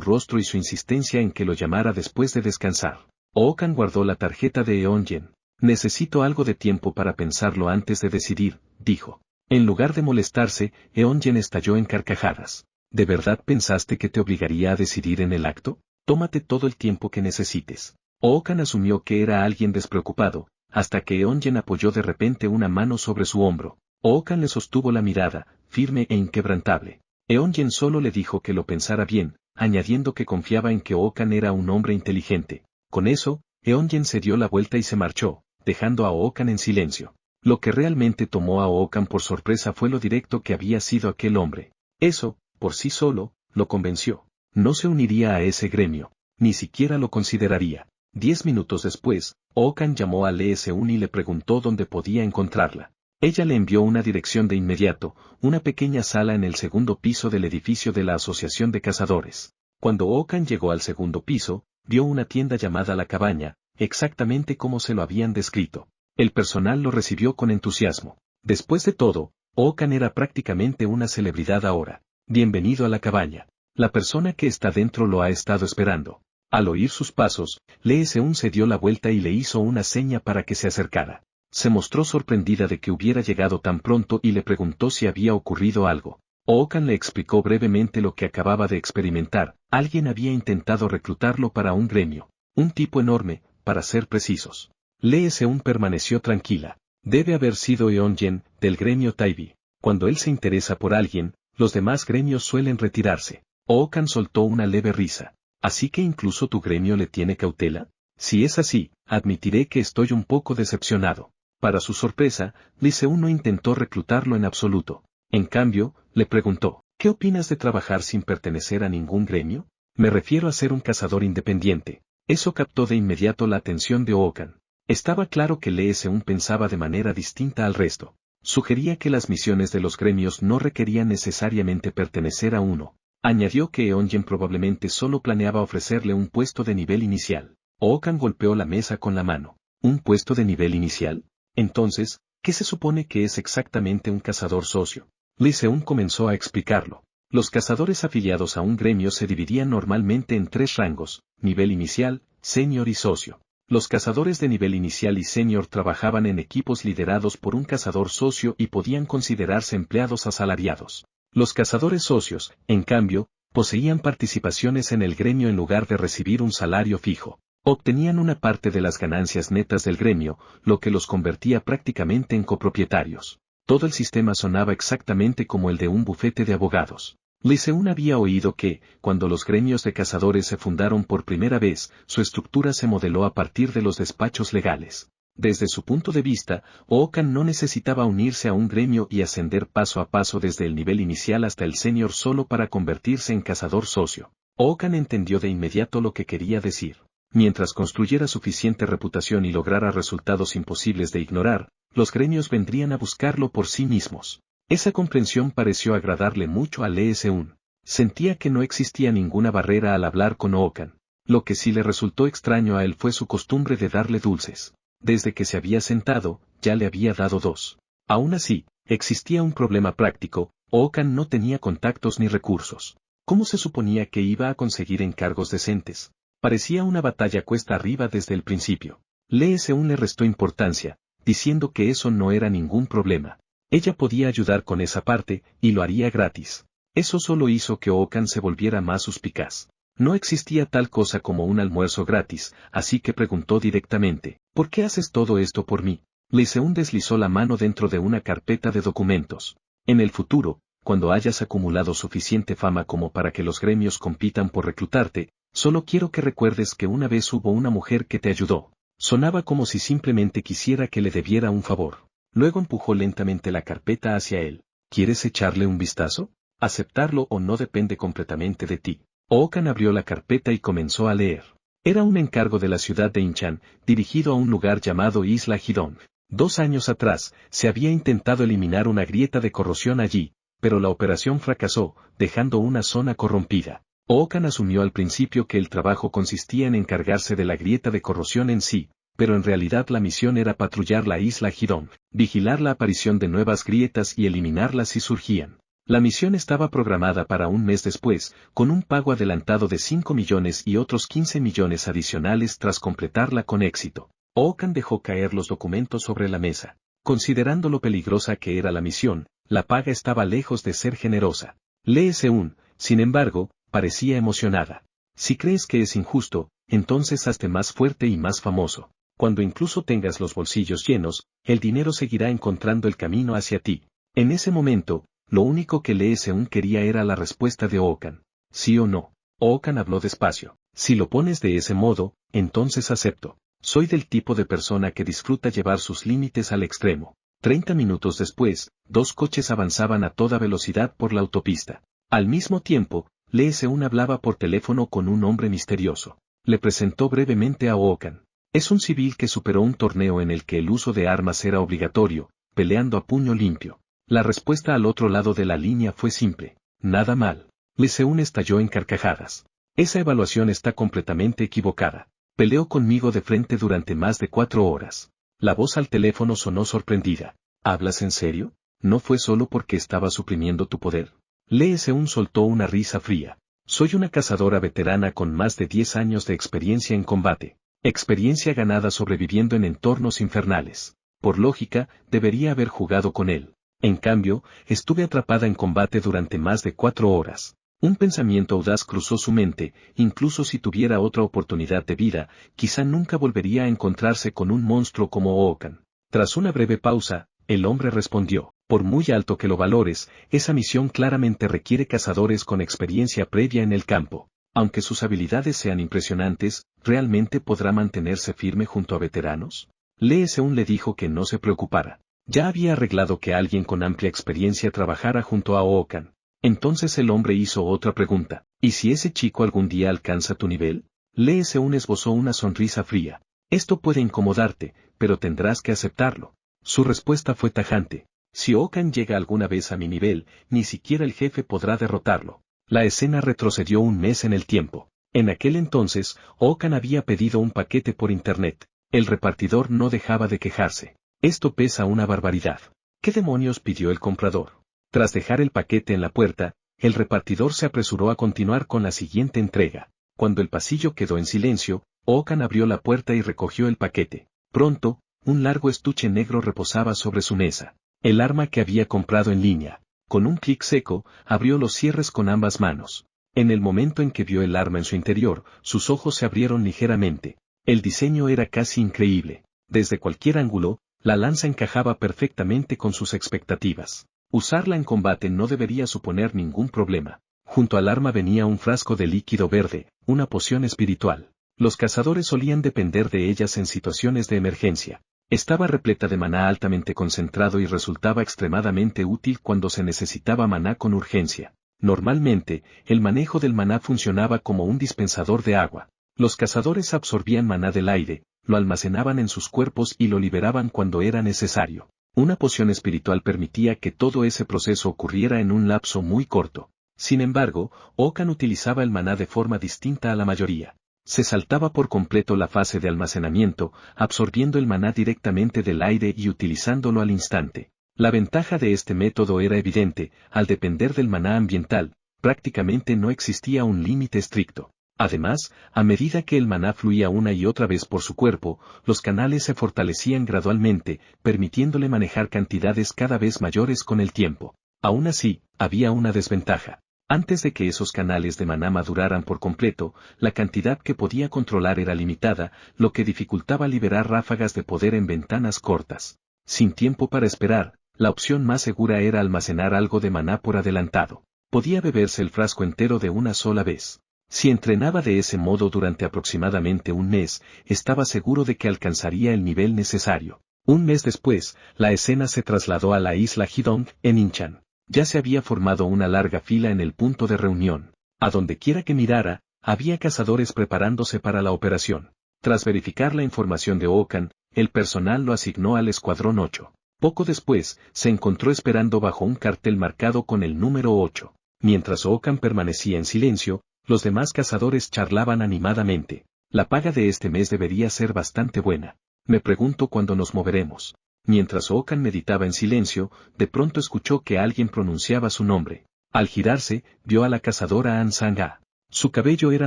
rostro y su insistencia en que lo llamara después de descansar. Ookan guardó la tarjeta de Eonjen. Necesito algo de tiempo para pensarlo antes de decidir, dijo. En lugar de molestarse, Eonjen estalló en carcajadas. ¿De verdad pensaste que te obligaría a decidir en el acto? Tómate todo el tiempo que necesites. Ookan asumió que era alguien despreocupado, hasta que Eonjen apoyó de repente una mano sobre su hombro. Ookan le sostuvo la mirada, firme e inquebrantable. Eonjen solo le dijo que lo pensara bien, añadiendo que confiaba en que Ookan era un hombre inteligente. Con eso, Eonjen se dio la vuelta y se marchó, dejando a Ookan en silencio. Lo que realmente tomó a Ookan por sorpresa fue lo directo que había sido aquel hombre. Eso, por sí solo, lo convenció. No se uniría a ese gremio, ni siquiera lo consideraría. 10 minutos después, Ookan llamó a Lee Seun y le preguntó dónde podía encontrarla. Ella le envió una dirección de inmediato, una pequeña sala en el segundo piso del edificio de la Asociación de Cazadores. Cuando Ookan llegó al segundo piso, vio una tienda llamada La Cabaña, exactamente como se lo habían descrito. El personal lo recibió con entusiasmo. Después de todo, Ookan era prácticamente una celebridad ahora. Bienvenido a la cabaña. La persona que está dentro lo ha estado esperando. Al oír sus pasos, Lee Seun se dio la vuelta y le hizo una seña para que se acercara. Se mostró sorprendida de que hubiera llegado tan pronto y le preguntó si había ocurrido algo. Ookan le explicó brevemente lo que acababa de experimentar. Alguien había intentado reclutarlo para un gremio. Un tipo enorme, para ser precisos. Lee Seun permaneció tranquila. Debe haber sido Eonjen, del gremio Taibi. Cuando él se interesa por alguien, los demás gremios suelen retirarse. Ookan soltó una leve risa. ¿Así que incluso tu gremio le tiene cautela? Si es así, admitiré que estoy un poco decepcionado. Para su sorpresa, Lee Seun no intentó reclutarlo en absoluto. En cambio, le preguntó, ¿qué opinas de trabajar sin pertenecer a ningún gremio? Me refiero a ser un cazador independiente. Eso captó de inmediato la atención de Ookan. Estaba claro que Lee Seun pensaba de manera distinta al resto. Sugería que las misiones de los gremios no requerían necesariamente pertenecer a uno. Añadió que Eonjen probablemente solo planeaba ofrecerle un puesto de nivel inicial. Ookan golpeó la mesa con la mano. ¿Un puesto de nivel inicial? Entonces, ¿qué se supone que es exactamente un cazador socio? Lee Seun comenzó a explicarlo. Los cazadores afiliados a un gremio se dividían normalmente en 3 rangos: nivel inicial, senior y socio. Los cazadores de nivel inicial y senior trabajaban en equipos liderados por un cazador socio y podían considerarse empleados asalariados. Los cazadores socios, en cambio, poseían participaciones en el gremio en lugar de recibir un salario fijo. Obtenían una parte de las ganancias netas del gremio, lo que los convertía prácticamente en copropietarios. Todo el sistema sonaba exactamente como el de un bufete de abogados. Lee Seun había oído que, cuando los gremios de cazadores se fundaron por primera vez, su estructura se modeló a partir de los despachos legales. Desde su punto de vista, Ookan no necesitaba unirse a un gremio y ascender paso a paso desde el nivel inicial hasta el senior solo para convertirse en cazador socio. Ookan entendió de inmediato lo que quería decir. Mientras construyera suficiente reputación y lograra resultados imposibles de ignorar, los gremios vendrían a buscarlo por sí mismos. Esa comprensión pareció agradarle mucho a Lee Seun. Sentía que no existía ninguna barrera al hablar con Ookan. Lo que sí le resultó extraño a él fue su costumbre de darle dulces. Desde que se había sentado, ya le había dado 2. Aún así, existía un problema práctico: Ookan no tenía contactos ni recursos. ¿Cómo se suponía que iba a conseguir encargos decentes? Parecía una batalla cuesta arriba desde el principio. Lee Seun le restó importancia, diciendo que eso no era ningún problema. Ella podía ayudar con esa parte, y lo haría gratis. Eso solo hizo que Ookan se volviera más suspicaz. No existía tal cosa como un almuerzo gratis, así que preguntó directamente, ¿por qué haces todo esto por mí? Lee Seun deslizó la mano dentro de una carpeta de documentos. En el futuro, cuando hayas acumulado suficiente fama como para que los gremios compitan por reclutarte, solo quiero que recuerdes que una vez hubo una mujer que te ayudó. Sonaba como si simplemente quisiera que le debiera un favor. Luego empujó lentamente la carpeta hacia él. ¿Quieres echarle un vistazo? Aceptarlo o no depende completamente de ti. Ookan abrió la carpeta y comenzó a leer. Era un encargo de la ciudad de Inchan, dirigido a un lugar llamado Isla Hidong. 2 años atrás, se había intentado eliminar una grieta de corrosión allí, pero la operación fracasó, dejando una zona corrompida. Ookan asumió al principio que el trabajo consistía en encargarse de la grieta de corrosión en sí, pero en realidad la misión era patrullar la isla Hidong, vigilar la aparición de nuevas grietas y eliminarlas si surgían. La misión estaba programada para un mes después, con un pago adelantado de 5 millones y otros 15 millones adicionales tras completarla con éxito. Okan dejó caer los documentos sobre la mesa. Considerando lo peligrosa que era la misión, la paga estaba lejos de ser generosa. Lee Seun, sin embargo, parecía emocionada. Si crees que es injusto, entonces hazte más fuerte y más famoso. Cuando incluso tengas los bolsillos llenos, el dinero seguirá encontrando el camino hacia ti. En ese momento, lo único que Lee Seun quería era la respuesta de Okan. ¿Sí o no? Okan habló despacio. Si lo pones de ese modo, entonces acepto. Soy del tipo de persona que disfruta llevar sus límites al extremo. 30 minutos después, 2 coches avanzaban a toda velocidad por la autopista. Al mismo tiempo, Lee Seun hablaba por teléfono con un hombre misterioso. Le presentó brevemente a Okan. Es un civil que superó un torneo en el que el uso de armas era obligatorio, peleando a puño limpio. La respuesta al otro lado de la línea fue simple. Nada mal. Lee Seun estalló en carcajadas. Esa evaluación está completamente equivocada. Peleó conmigo de frente durante más de 4 horas. La voz al teléfono sonó sorprendida. ¿Hablas en serio? ¿No fue solo porque estaba suprimiendo tu poder? Lee Seun soltó una risa fría. Soy una cazadora veterana con más de 10 años de experiencia en combate. Experiencia ganada sobreviviendo en entornos infernales. Por lógica, debería haber jugado con él. En cambio, estuve atrapada en combate durante más de 4 horas. Un pensamiento audaz cruzó su mente, incluso si tuviera otra oportunidad de vida, quizá nunca volvería a encontrarse con un monstruo como Okan. Tras una breve pausa, el hombre respondió, por muy alto que lo valores, esa misión claramente requiere cazadores con experiencia previa en el campo. Aunque sus habilidades sean impresionantes, ¿realmente podrá mantenerse firme junto a veteranos? Lee Seun le dijo que no se preocupara. Ya había arreglado que alguien con amplia experiencia trabajara junto a Okan. Entonces el hombre hizo otra pregunta. ¿Y si ese chico algún día alcanza tu nivel? Lee Seun esbozó una sonrisa fría. Esto puede incomodarte, pero tendrás que aceptarlo. Su respuesta fue tajante. Si Okan llega alguna vez a mi nivel, ni siquiera el jefe podrá derrotarlo. La escena retrocedió un mes en el tiempo. En aquel entonces, Okan había pedido un paquete por internet. El repartidor no dejaba de quejarse. Esto pesa una barbaridad. ¿Qué demonios pidió el comprador? Tras dejar el paquete en la puerta, el repartidor se apresuró a continuar con la siguiente entrega. Cuando el pasillo quedó en silencio, Okan abrió la puerta y recogió el paquete. Pronto, un largo estuche negro reposaba sobre su mesa. El arma que había comprado en línea. Con un clic seco, abrió los cierres con ambas manos. En el momento en que vio el arma en su interior, sus ojos se abrieron ligeramente. El diseño era casi increíble. Desde cualquier ángulo, la lanza encajaba perfectamente con sus expectativas. Usarla en combate no debería suponer ningún problema. Junto al arma venía un frasco de líquido verde, una poción espiritual. Los cazadores solían depender de ellas en situaciones de emergencia. Estaba repleta de maná altamente concentrado y resultaba extremadamente útil cuando se necesitaba maná con urgencia. Normalmente, el manejo del maná funcionaba como un dispensador de agua. Los cazadores absorbían maná del aire, lo almacenaban en sus cuerpos y lo liberaban cuando era necesario. Una poción espiritual permitía que todo ese proceso ocurriera en un lapso muy corto. Sin embargo, Okan utilizaba el maná de forma distinta a la mayoría. Se saltaba por completo la fase de almacenamiento, absorbiendo el maná directamente del aire y utilizándolo al instante. La ventaja de este método era evidente, al depender del maná ambiental, prácticamente no existía un límite estricto. Además, a medida que el maná fluía una y otra vez por su cuerpo, los canales se fortalecían gradualmente, permitiéndole manejar cantidades cada vez mayores con el tiempo. Aún así, había una desventaja. Antes de que esos canales de maná maduraran por completo, la cantidad que podía controlar era limitada, lo que dificultaba liberar ráfagas de poder en ventanas cortas. Sin tiempo para esperar, la opción más segura era almacenar algo de maná por adelantado. Podía beberse el frasco entero de una sola vez. Si entrenaba de ese modo durante aproximadamente un mes, estaba seguro de que alcanzaría el nivel necesario. Un mes después, la escena se trasladó a la isla Hidong, en Inchan. Ya se había formado una larga fila en el punto de reunión. A donde quiera que mirara, había cazadores preparándose para la operación. Tras verificar la información de Okan, el personal lo asignó al Escuadrón 8. Poco después, se encontró esperando bajo un cartel marcado con el número 8. Mientras Okan permanecía en silencio, los demás cazadores charlaban animadamente. La paga de este mes debería ser bastante buena. Me pregunto cuándo nos moveremos. Mientras Okan meditaba en silencio, de pronto escuchó que alguien pronunciaba su nombre. Al girarse, vio a la cazadora An Sang-a. Su cabello era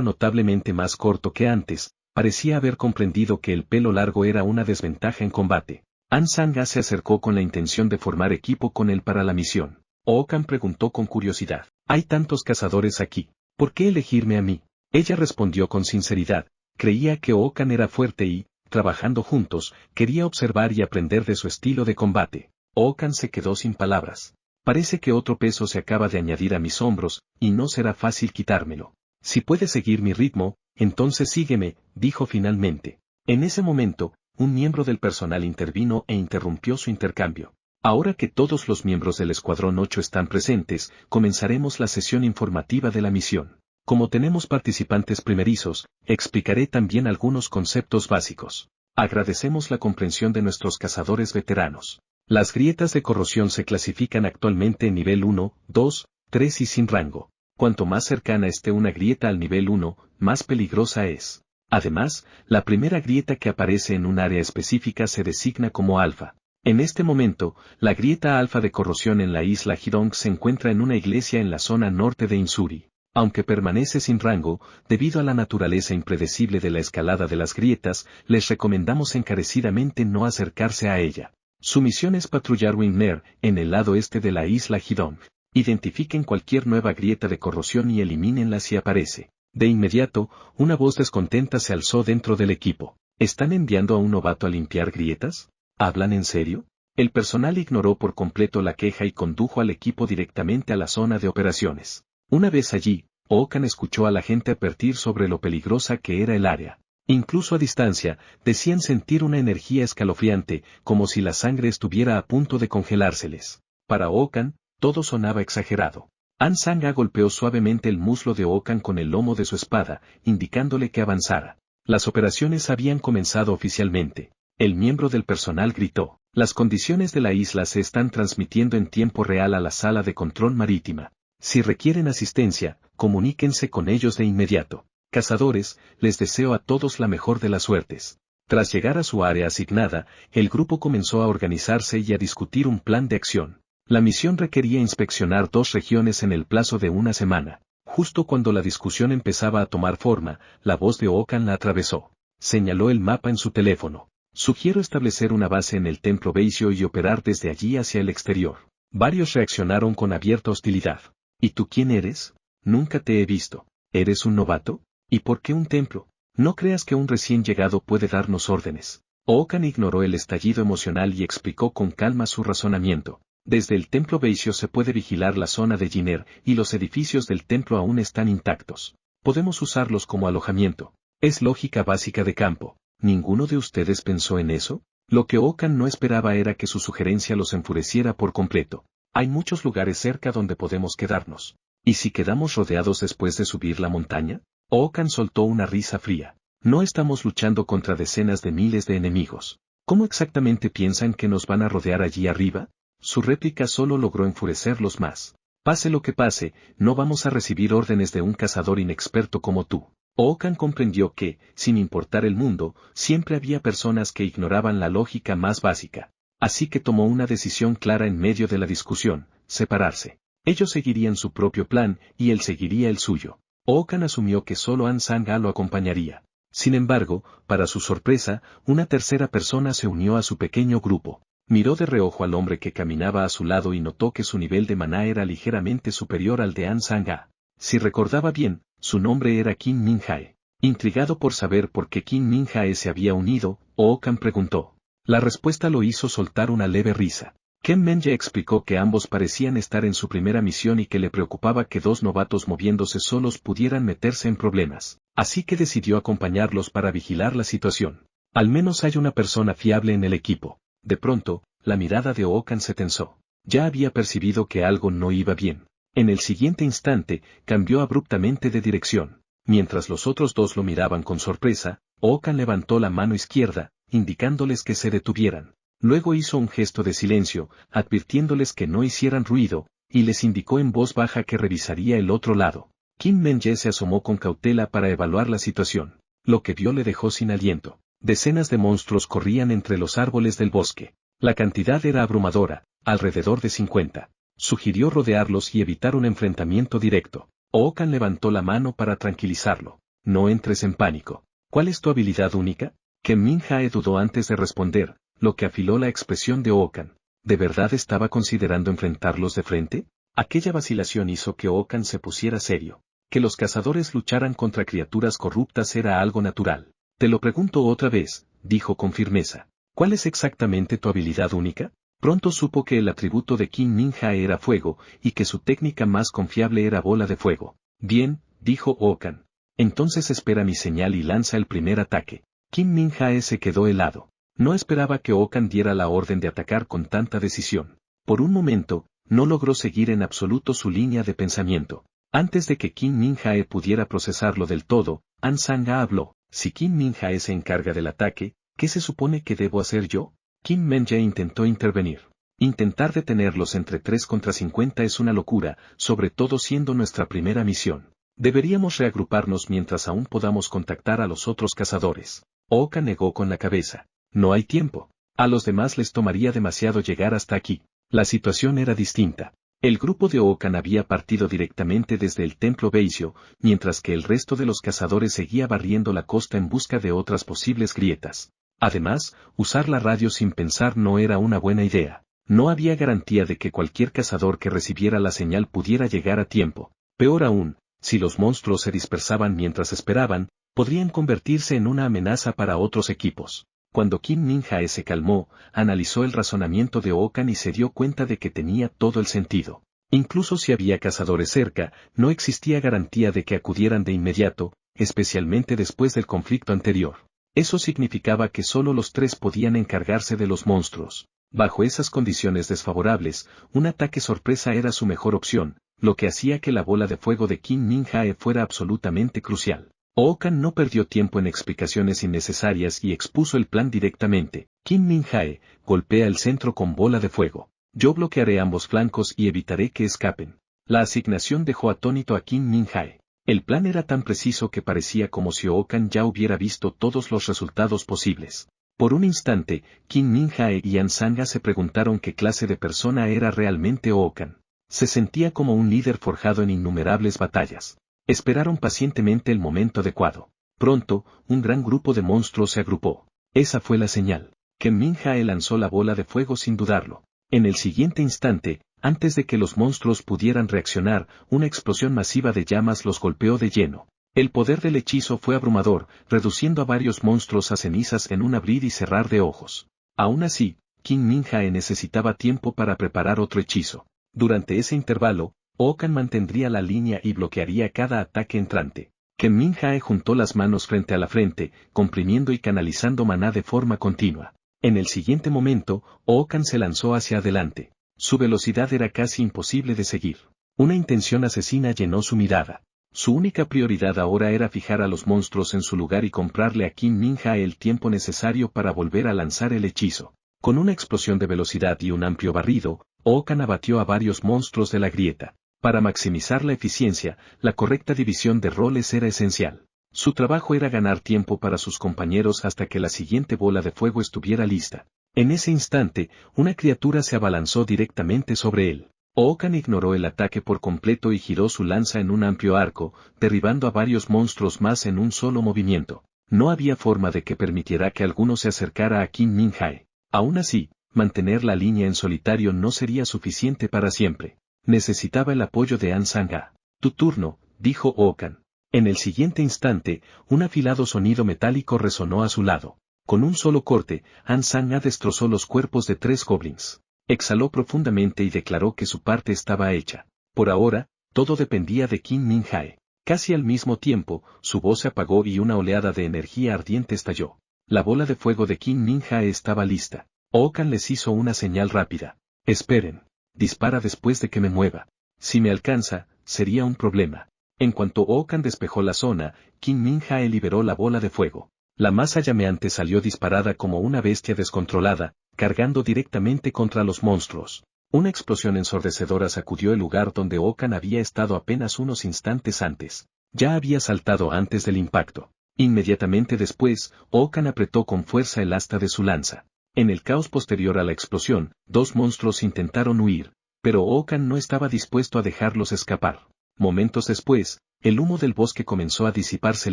notablemente más corto que antes, parecía haber comprendido que el pelo largo era una desventaja en combate. An Sang-a se acercó con la intención de formar equipo con él para la misión. Okan preguntó con curiosidad: «Hay tantos cazadores aquí, ¿por qué elegirme a mí?». Ella respondió con sinceridad: creía que Okan era fuerte y, trabajando juntos, quería observar y aprender de su estilo de combate. Okan se quedó sin palabras. Parece que otro peso se acaba de añadir a mis hombros, y no será fácil quitármelo. Si puedes seguir mi ritmo, entonces sígueme, dijo finalmente. En ese momento, un miembro del personal intervino e interrumpió su intercambio. Ahora que todos los miembros del Escuadrón 8 están presentes, comenzaremos la sesión informativa de la misión. Como tenemos participantes primerizos, explicaré también algunos conceptos básicos. Agradecemos la comprensión de nuestros cazadores veteranos. Las grietas de corrosión se clasifican actualmente en nivel 1, 2, 3 y sin rango. Cuanto más cercana esté una grieta al nivel 1, más peligrosa es. Además, la primera grieta que aparece en un área específica se designa como alfa. En este momento, la grieta alfa de corrosión en la isla Hidong se encuentra en una iglesia en la zona norte de Insuri. Aunque permanece sin rango, debido a la naturaleza impredecible de la escalada de las grietas, les recomendamos encarecidamente no acercarse a ella. Su misión es patrullar Wingner, en el lado este de la isla Hidong. Identifiquen cualquier nueva grieta de corrosión y elimínenla si aparece. De inmediato, una voz descontenta se alzó dentro del equipo. ¿Están enviando a un novato a limpiar grietas? ¿Hablan en serio? El personal ignoró por completo la queja y condujo al equipo directamente a la zona de operaciones. Una vez allí, Okan escuchó a la gente advertir sobre lo peligrosa que era el área. Incluso a distancia, decían sentir una energía escalofriante, como si la sangre estuviera a punto de congelárseles. Para Okan, todo sonaba exagerado. An Sang-a golpeó suavemente el muslo de Okan con el lomo de su espada, indicándole que avanzara. Las operaciones habían comenzado oficialmente. El miembro del personal gritó: «Las condiciones de la isla se están transmitiendo en tiempo real a la sala de control marítima. Si requieren asistencia, comuníquense con ellos de inmediato. Cazadores, les deseo a todos la mejor de las suertes». Tras llegar a su área asignada, el grupo comenzó a organizarse y a discutir un plan de acción. La misión requería inspeccionar 2 regiones en el plazo de una semana. Justo cuando la discusión empezaba a tomar forma, la voz de Okan la atravesó. Señaló el mapa en su teléfono. «Sugiero establecer una base en el templo Beisio y operar desde allí hacia el exterior». Varios reaccionaron con abierta hostilidad. «¿Y tú quién eres? Nunca te he visto. ¿Eres un novato? ¿Y por qué un templo? No creas que un recién llegado puede darnos órdenes». Okan ignoró el estallido emocional y explicó con calma su razonamiento. Desde el templo Beisio se puede vigilar la zona de Jiner, y los edificios del templo aún están intactos. Podemos usarlos como alojamiento. Es lógica básica de campo. ¿Ninguno de ustedes pensó en eso? Lo que Okan no esperaba era que su sugerencia los enfureciera por completo. Hay muchos lugares cerca donde podemos quedarnos. ¿Y si quedamos rodeados después de subir la montaña? Okan soltó una risa fría. No estamos luchando contra decenas de miles de enemigos. ¿Cómo exactamente piensan que nos van a rodear allí arriba? Su réplica solo logró enfurecerlos más. Pase lo que pase, no vamos a recibir órdenes de un cazador inexperto como tú. Okan comprendió que, sin importar el mundo, siempre había personas que ignoraban la lógica más básica. Así que tomó una decisión clara en medio de la discusión: separarse. Ellos seguirían su propio plan, y él seguiría el suyo. Okan asumió que solo An Sang-a lo acompañaría. Sin embargo, para su sorpresa, una tercera persona se unió a su pequeño grupo. Miró de reojo al hombre que caminaba a su lado y notó que su nivel de maná era ligeramente superior al de An Sang-a. Si recordaba bien, su nombre era Kim Min-jae. Intrigado por saber por qué Kim Min-jae se había unido, Okan preguntó. La respuesta lo hizo soltar una leve risa. Kim Min-jae explicó que ambos parecían estar en su primera misión y que le preocupaba que 2 novatos moviéndose solos pudieran meterse en problemas. Así que decidió acompañarlos para vigilar la situación. Al menos hay una persona fiable en el equipo. De pronto, la mirada de Okan se tensó. Ya había percibido que algo no iba bien. En el siguiente instante, cambió abruptamente de dirección. Mientras los otros 2 lo miraban con sorpresa, Okan levantó la mano izquierda, indicándoles que se detuvieran. Luego hizo un gesto de silencio, advirtiéndoles que no hicieran ruido, y les indicó en voz baja que revisaría el otro lado. Kim Men-jae se asomó con cautela para evaluar la situación. Lo que vio le dejó sin aliento. Decenas de monstruos corrían entre los árboles del bosque. La cantidad era abrumadora, alrededor de 50. Sugirió rodearlos y evitar un enfrentamiento directo. Oakan levantó la mano para tranquilizarlo. No entres en pánico. ¿Cuál es tu habilidad única? Ken Min-jae dudó antes de responder, lo que afiló la expresión de Oakan. ¿De verdad estaba considerando enfrentarlos de frente? Aquella vacilación hizo que Oakan se pusiera serio. Que los cazadores lucharan contra criaturas corruptas era algo natural. Te lo pregunto otra vez, dijo con firmeza. ¿Cuál es exactamente tu habilidad única? Pronto supo que el atributo de Ken Min-jae era fuego, y que su técnica más confiable era bola de fuego. Bien, dijo Oakan. Entonces espera mi señal y lanza el primer ataque. Ken Min-jae se quedó helado. No esperaba que Oakan diera la orden de atacar con tanta decisión. Por un momento, no logró seguir en absoluto su línea de pensamiento. Antes de que Ken Min-jae pudiera procesarlo del todo, An Sang-a habló. Si Ken Min-jae se encarga del ataque, ¿qué se supone que debo hacer yo? Kim Men-jae intentó intervenir. Intentar detenerlos entre 3 contra 50 es una locura, sobre todo siendo nuestra primera misión. Deberíamos reagruparnos mientras aún podamos contactar a los otros cazadores. Oakan negó con la cabeza. No hay tiempo. A los demás les tomaría demasiado llegar hasta aquí. La situación era distinta. El grupo de Oakan había partido directamente desde el templo Beisio, mientras que el resto de los cazadores seguía barriendo la costa en busca de otras posibles grietas. Además, usar la radio sin pensar no era una buena idea. No había garantía de que cualquier cazador que recibiera la señal pudiera llegar a tiempo. Peor aún, si los monstruos se dispersaban mientras esperaban, podrían convertirse en una amenaza para otros equipos. Cuando Ken Min-jae se calmó, analizó el razonamiento de Oakan y se dio cuenta de que tenía todo el sentido. Incluso si había cazadores cerca, no existía garantía de que acudieran de inmediato, especialmente después del conflicto anterior. Eso significaba que solo los 3 podían encargarse de los monstruos. Bajo esas condiciones desfavorables, un ataque sorpresa era su mejor opción, lo que hacía que la bola de fuego de Ken Min-jae fuera absolutamente crucial. Oakan no perdió tiempo en explicaciones innecesarias y expuso el plan directamente. Ken Min-jae, golpea el centro con bola de fuego. Yo bloquearé ambos flancos y evitaré que escapen. La asignación dejó atónito a Ken Min-jae. El plan era tan preciso que parecía como si Oakan ya hubiera visto todos los resultados posibles. Por un instante, Ken Min-jae y An Sang-a se preguntaron qué clase de persona era realmente Oakan. Se sentía como un líder forjado en innumerables batallas. Esperaron pacientemente el momento adecuado. Pronto, un gran grupo de monstruos se agrupó. Esa fue la señal. Ken Min-jae lanzó la bola de fuego sin dudarlo. En el siguiente instante, antes de que los monstruos pudieran reaccionar, una explosión masiva de llamas los golpeó de lleno. El poder del hechizo fue abrumador, reduciendo a varios monstruos a cenizas en un abrir y cerrar de ojos. Aún así, Ken Min-jae necesitaba tiempo para preparar otro hechizo. Durante ese intervalo, Oakan mantendría la línea y bloquearía cada ataque entrante. Ken Min-jae juntó las manos frente a la frente, comprimiendo y canalizando maná de forma continua. En el siguiente momento, Oakan se lanzó hacia adelante. Su velocidad era casi imposible de seguir. Una intención asesina llenó su mirada. Su única prioridad ahora era fijar a los monstruos en su lugar y comprarle a Ken Min-jae el tiempo necesario para volver a lanzar el hechizo. Con una explosión de velocidad y un amplio barrido, Oakan abatió a varios monstruos de la grieta. Para maximizar la eficiencia, la correcta división de roles era esencial. Su trabajo era ganar tiempo para sus compañeros hasta que la siguiente bola de fuego estuviera lista. En ese instante, una criatura se abalanzó directamente sobre él. Oakan ignoró el ataque por completo y giró su lanza en un amplio arco, derribando a varios monstruos más en un solo movimiento. No había forma de que permitiera que alguno se acercara a Ken Min-jae. Aún así, mantener la línea en solitario no sería suficiente para siempre. Necesitaba el apoyo de An Sang-a. Tu turno, dijo Oakan. En el siguiente instante, un afilado sonido metálico resonó a su lado. Con un solo corte, An Sang-a destrozó los cuerpos de 3 goblins. Exhaló profundamente y declaró que su parte estaba hecha. Por ahora, todo dependía de Ken Min-jae. Casi al mismo tiempo, su voz se apagó y una oleada de energía ardiente estalló. La bola de fuego de Ken Min-jae estaba lista. Oakan les hizo una señal rápida. Esperen. Dispara después de que me mueva. Si me alcanza, sería un problema. En cuanto Oakan despejó la zona, Ken Min-jae liberó la bola de fuego. La masa llameante salió disparada como una bestia descontrolada, cargando directamente contra los monstruos. Una explosión ensordecedora sacudió el lugar donde Oakan había estado apenas unos instantes antes. Ya había saltado antes del impacto. Inmediatamente después, Okan apretó con fuerza el asta de su lanza. En el caos posterior a la explosión, dos monstruos intentaron huir, pero Okan no estaba dispuesto a dejarlos escapar. Momentos después, el humo del bosque comenzó a disiparse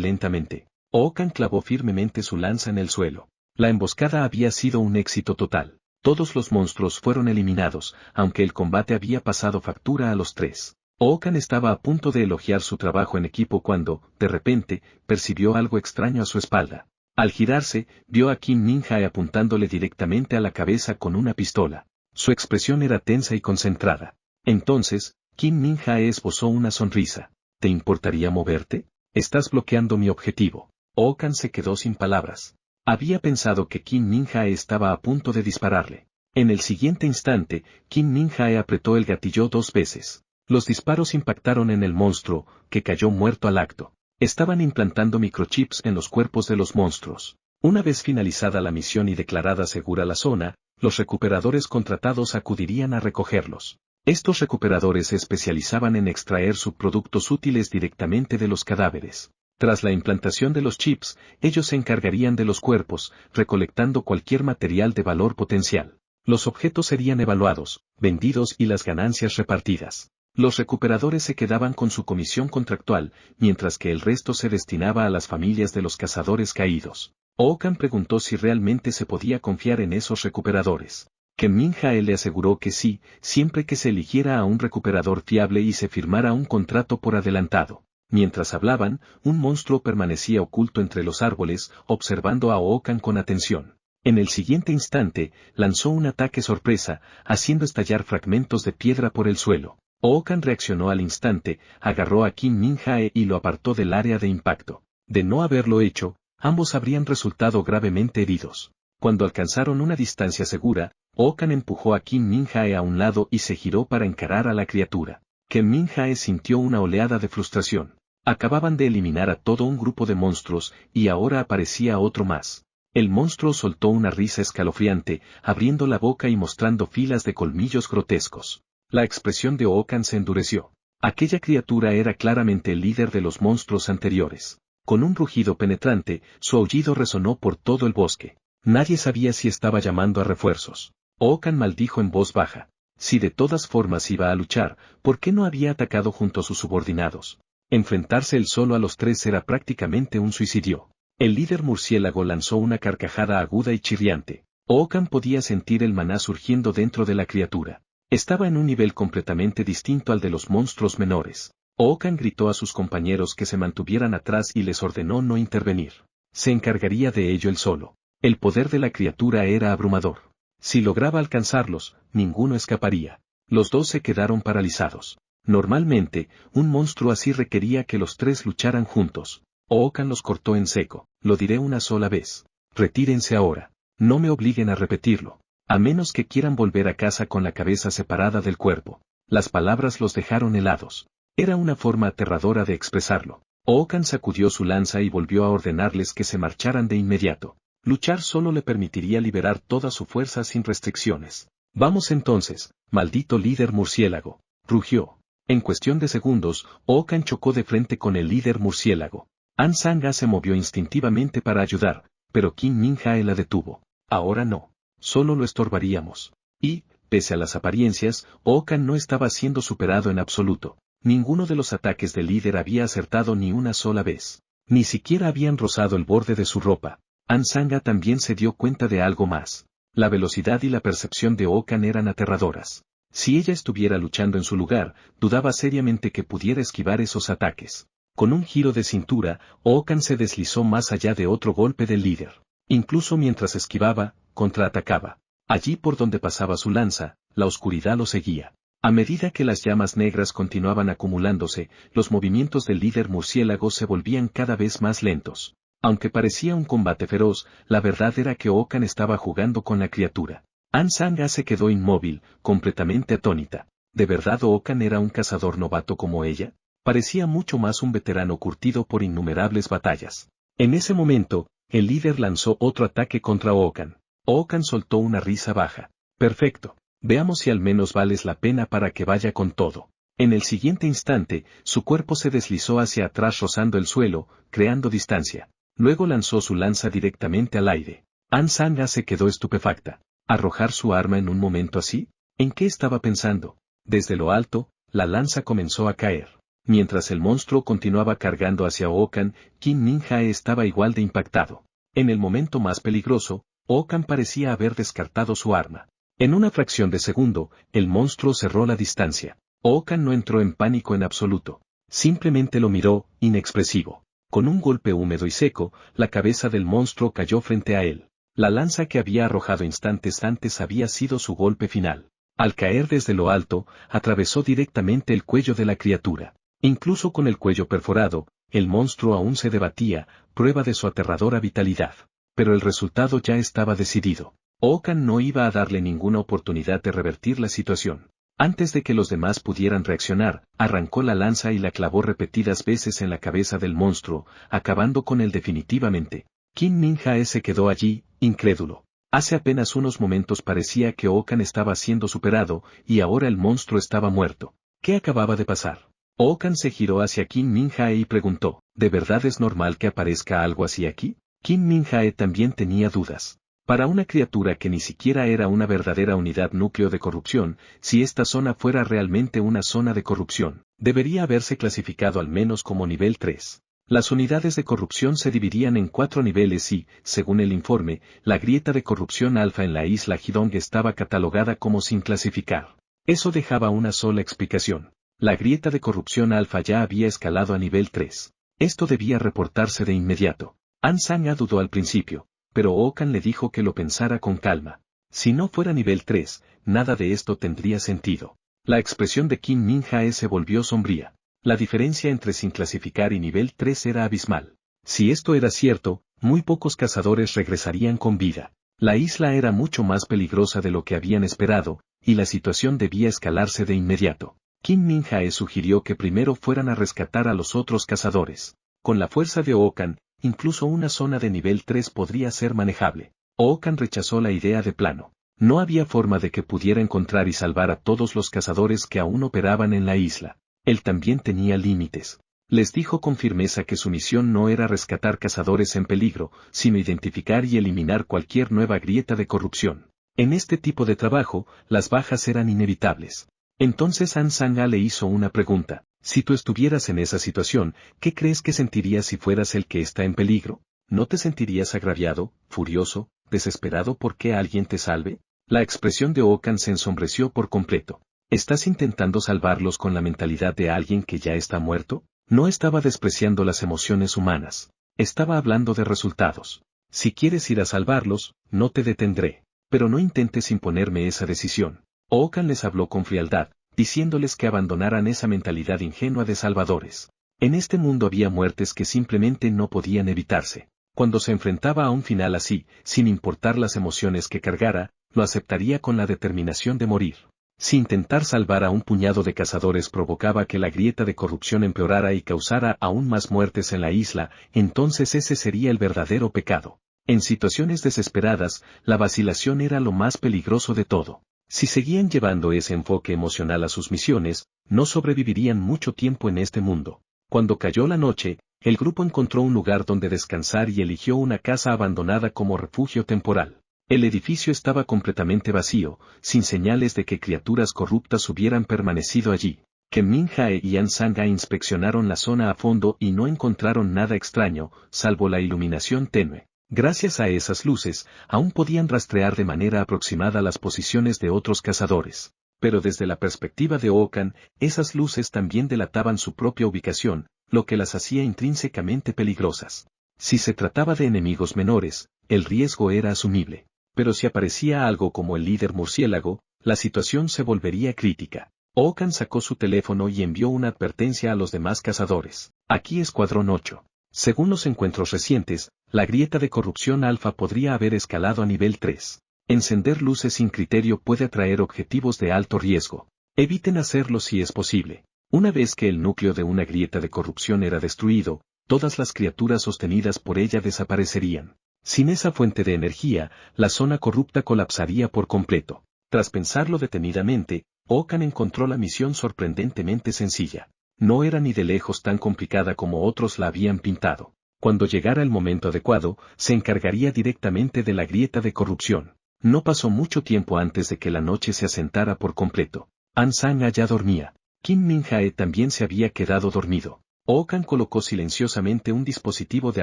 lentamente. Okan clavó firmemente su lanza en el suelo. La emboscada había sido un éxito total. Todos los monstruos fueron eliminados, aunque el combate había pasado factura a los tres. Okan estaba a punto de elogiar su trabajo en equipo cuando, de repente, percibió algo extraño a su espalda. Al girarse, vio a Kim Min-jae apuntándole directamente a la cabeza con una pistola. Su expresión era tensa y concentrada. Entonces, Kim Min-jae esbozó una sonrisa. ¿Te importaría moverte? Estás bloqueando mi objetivo. Okan se quedó sin palabras. Había pensado que Kim Min-jae estaba a punto de dispararle. En el siguiente instante, Kim Min-jae apretó el gatillo 2 veces. Los disparos impactaron en el monstruo, que cayó muerto al acto. Estaban implantando microchips en los cuerpos de los monstruos. Una vez finalizada la misión y declarada segura la zona, los recuperadores contratados acudirían a recogerlos. Estos recuperadores se especializaban en extraer subproductos útiles directamente de los cadáveres. Tras la implantación de los chips, ellos se encargarían de los cuerpos, recolectando cualquier material de valor potencial. Los objetos serían evaluados, vendidos y las ganancias repartidas. Los recuperadores se quedaban con su comisión contractual, mientras que el resto se destinaba a las familias de los cazadores caídos. Okan preguntó si realmente se podía confiar en esos recuperadores. Kim Min-jae le aseguró que sí, siempre que se eligiera a un recuperador fiable y se firmara un contrato por adelantado. Mientras hablaban, un monstruo permanecía oculto entre los árboles, observando a Okan con atención. En el siguiente instante, lanzó un ataque sorpresa, haciendo estallar fragmentos de piedra por el suelo. Okan reaccionó al instante, agarró a Kim Min-jae y lo apartó del área de impacto. De no haberlo hecho, ambos habrían resultado gravemente heridos. Cuando alcanzaron una distancia segura, Okan empujó a Kim Min-jae a un lado y se giró para encarar a la criatura. Kim Min-jae sintió una oleada de frustración. Acababan de eliminar a todo un grupo de monstruos, y ahora aparecía otro más. El monstruo soltó una risa escalofriante, abriendo la boca y mostrando filas de colmillos grotescos. La expresión de Okan se endureció. Aquella criatura era claramente el líder de los monstruos anteriores. Con un rugido penetrante, su aullido resonó por todo el bosque. Nadie sabía si estaba llamando a refuerzos. Okan maldijo en voz baja. Si de todas formas iba a luchar, ¿por qué no había atacado junto a sus subordinados? Enfrentarse él solo a los tres era prácticamente un suicidio. El líder murciélago lanzó una carcajada aguda y chirriante. Okan podía sentir el maná surgiendo dentro de la criatura. Estaba en un nivel completamente distinto al de los monstruos menores. Okan gritó a sus compañeros que se mantuvieran atrás y les ordenó no intervenir. Se encargaría de ello él solo. El poder de la criatura era abrumador. Si lograba alcanzarlos, ninguno escaparía. Los dos se quedaron paralizados. Normalmente, un monstruo así requería que los tres lucharan juntos. Okan los cortó en seco. Lo diré una sola vez. Retírense ahora. No me obliguen a repetirlo. A menos que quieran volver a casa con la cabeza separada del cuerpo. Las palabras los dejaron helados. Era una forma aterradora de expresarlo. Okan sacudió su lanza y volvió a ordenarles que se marcharan de inmediato. Luchar solo le permitiría liberar toda su fuerza sin restricciones. Vamos entonces, maldito líder murciélago, rugió. En cuestión de segundos, Okan chocó de frente con el líder murciélago. An Sanga se movió instintivamente para ayudar, pero Kim Min-jae la detuvo. Ahora no. Solo lo estorbaríamos. Y, pese a las apariencias, Okan no estaba siendo superado en absoluto. Ninguno de los ataques del líder había acertado ni una sola vez. Ni siquiera habían rozado el borde de su ropa. An Sanga también se dio cuenta de algo más. La velocidad y la percepción de Okan eran aterradoras. Si ella estuviera luchando en su lugar, dudaba seriamente que pudiera esquivar esos ataques. Con un giro de cintura, Okan se deslizó más allá de otro golpe del líder. Incluso mientras esquivaba, contraatacaba. Allí por donde pasaba su lanza, la oscuridad lo seguía. A medida que las llamas negras continuaban acumulándose, los movimientos del líder murciélago se volvían cada vez más lentos. Aunque parecía un combate feroz, la verdad era que Okan estaba jugando con la criatura. An Sanga se quedó inmóvil, completamente atónita. ¿De verdad Okan era un cazador novato como ella? Parecía mucho más un veterano curtido por innumerables batallas. En ese momento, el líder lanzó otro ataque contra Okan. Okan soltó una risa baja. Perfecto. Veamos si al menos vales la pena para que vaya con todo. En el siguiente instante, su cuerpo se deslizó hacia atrás rozando el suelo, creando distancia. Luego lanzó su lanza directamente al aire. An Sang-a se quedó estupefacta. ¿Arrojar su arma en un momento así? ¿En qué estaba pensando? Desde lo alto, la lanza comenzó a caer. Mientras el monstruo continuaba cargando hacia Okan, Kim Min-jae estaba igual de impactado. En el momento más peligroso, Okan parecía haber descartado su arma. En una fracción de segundo, el monstruo cerró la distancia. Okan no entró en pánico en absoluto. Simplemente lo miró, inexpresivo. Con un golpe húmedo y seco, la cabeza del monstruo cayó frente a él. La lanza que había arrojado instantes antes había sido su golpe final. Al caer desde lo alto, atravesó directamente el cuello de la criatura. Incluso con el cuello perforado, el monstruo aún se debatía, prueba de su aterradora vitalidad. Pero el resultado ya estaba decidido. Okan no iba a darle ninguna oportunidad de revertir la situación. Antes de que los demás pudieran reaccionar, arrancó la lanza y la clavó repetidas veces en la cabeza del monstruo, acabando con él definitivamente. Kim Min-jae se quedó allí, incrédulo. Hace apenas unos momentos parecía que Okan estaba siendo superado, y ahora el monstruo estaba muerto. ¿Qué acababa de pasar? Okan se giró hacia Kim Min-jae y preguntó, ¿de verdad es normal que aparezca algo así aquí? Kim Min-jae también tenía dudas. Para una criatura que ni siquiera era una verdadera unidad núcleo de corrupción, si esta zona fuera realmente una zona de corrupción, debería haberse clasificado al menos como nivel 3. Las unidades de corrupción se dividían en 4 niveles y, según el informe, la grieta de corrupción alfa en la isla Hidong estaba catalogada como sin clasificar. Eso dejaba una sola explicación. La grieta de corrupción alfa ya había escalado a nivel 3. Esto debía reportarse de inmediato. An Sang-a dudó al principio, pero Okan le dijo que lo pensara con calma. Si no fuera nivel 3, nada de esto tendría sentido. La expresión de Kim Min-jae se volvió sombría. La diferencia entre sin clasificar y nivel 3 era abismal. Si esto era cierto, muy pocos cazadores regresarían con vida. La isla era mucho más peligrosa de lo que habían esperado, y la situación debía escalarse de inmediato. Kim Min-jae sugirió que primero fueran a rescatar a los otros cazadores. Con la fuerza de Okan, incluso una zona de nivel 3 podría ser manejable. Okan rechazó la idea de plano. No había forma de que pudiera encontrar y salvar a todos los cazadores que aún operaban en la isla. Él también tenía límites. Les dijo con firmeza que su misión no era rescatar cazadores en peligro, sino identificar y eliminar cualquier nueva grieta de corrupción. En este tipo de trabajo, las bajas eran inevitables. Entonces An Sang-a le hizo una pregunta. Si tú estuvieras en esa situación, ¿qué crees que sentirías si fueras el que está en peligro? ¿No te sentirías agraviado, furioso, desesperado por que alguien te salve? La expresión de Okan se ensombreció por completo. ¿Estás intentando salvarlos con la mentalidad de alguien que ya está muerto? No estaba despreciando las emociones humanas. Estaba hablando de resultados. Si quieres ir a salvarlos, no te detendré. Pero no intentes imponerme esa decisión. Okan les habló con frialdad, diciéndoles que abandonaran esa mentalidad ingenua de salvadores. En este mundo había muertes que simplemente no podían evitarse. Cuando se enfrentaba a un final así, sin importar las emociones que cargara, lo aceptaría con la determinación de morir. Si intentar salvar a un puñado de cazadores provocaba que la grieta de corrupción empeorara y causara aún más muertes en la isla, entonces ese sería el verdadero pecado. En situaciones desesperadas, la vacilación era lo más peligroso de todo. Si seguían llevando ese enfoque emocional a sus misiones, no sobrevivirían mucho tiempo en este mundo. Cuando cayó la noche, el grupo encontró un lugar donde descansar y eligió una casa abandonada como refugio temporal. El edificio estaba completamente vacío, sin señales de que criaturas corruptas hubieran permanecido allí. Kim Min-jae y An Sang-a inspeccionaron la zona a fondo y no encontraron nada extraño, salvo la iluminación tenue. Gracias a esas luces, aún podían rastrear de manera aproximada las posiciones de otros cazadores. Pero desde la perspectiva de Okan, esas luces también delataban su propia ubicación, lo que las hacía intrínsecamente peligrosas. Si se trataba de enemigos menores, el riesgo era asumible. Pero si aparecía algo como el líder murciélago, la situación se volvería crítica. Okan sacó su teléfono y envió una advertencia a los demás cazadores. Aquí Escuadrón 8. Según los encuentros recientes, la grieta de corrupción alfa podría haber escalado a nivel 3. Encender luces sin criterio puede atraer objetivos de alto riesgo. Eviten hacerlo si es posible. Una vez que el núcleo de una grieta de corrupción era destruido, todas las criaturas sostenidas por ella desaparecerían. Sin esa fuente de energía, la zona corrupta colapsaría por completo. Tras pensarlo detenidamente, Okan encontró la misión sorprendentemente sencilla. No era ni de lejos tan complicada como otros la habían pintado. Cuando llegara el momento adecuado, se encargaría directamente de la grieta de corrupción. No pasó mucho tiempo antes de que la noche se asentara por completo. An Sang ya dormía. Kim Min Jae también se había quedado dormido. Okan colocó silenciosamente un dispositivo de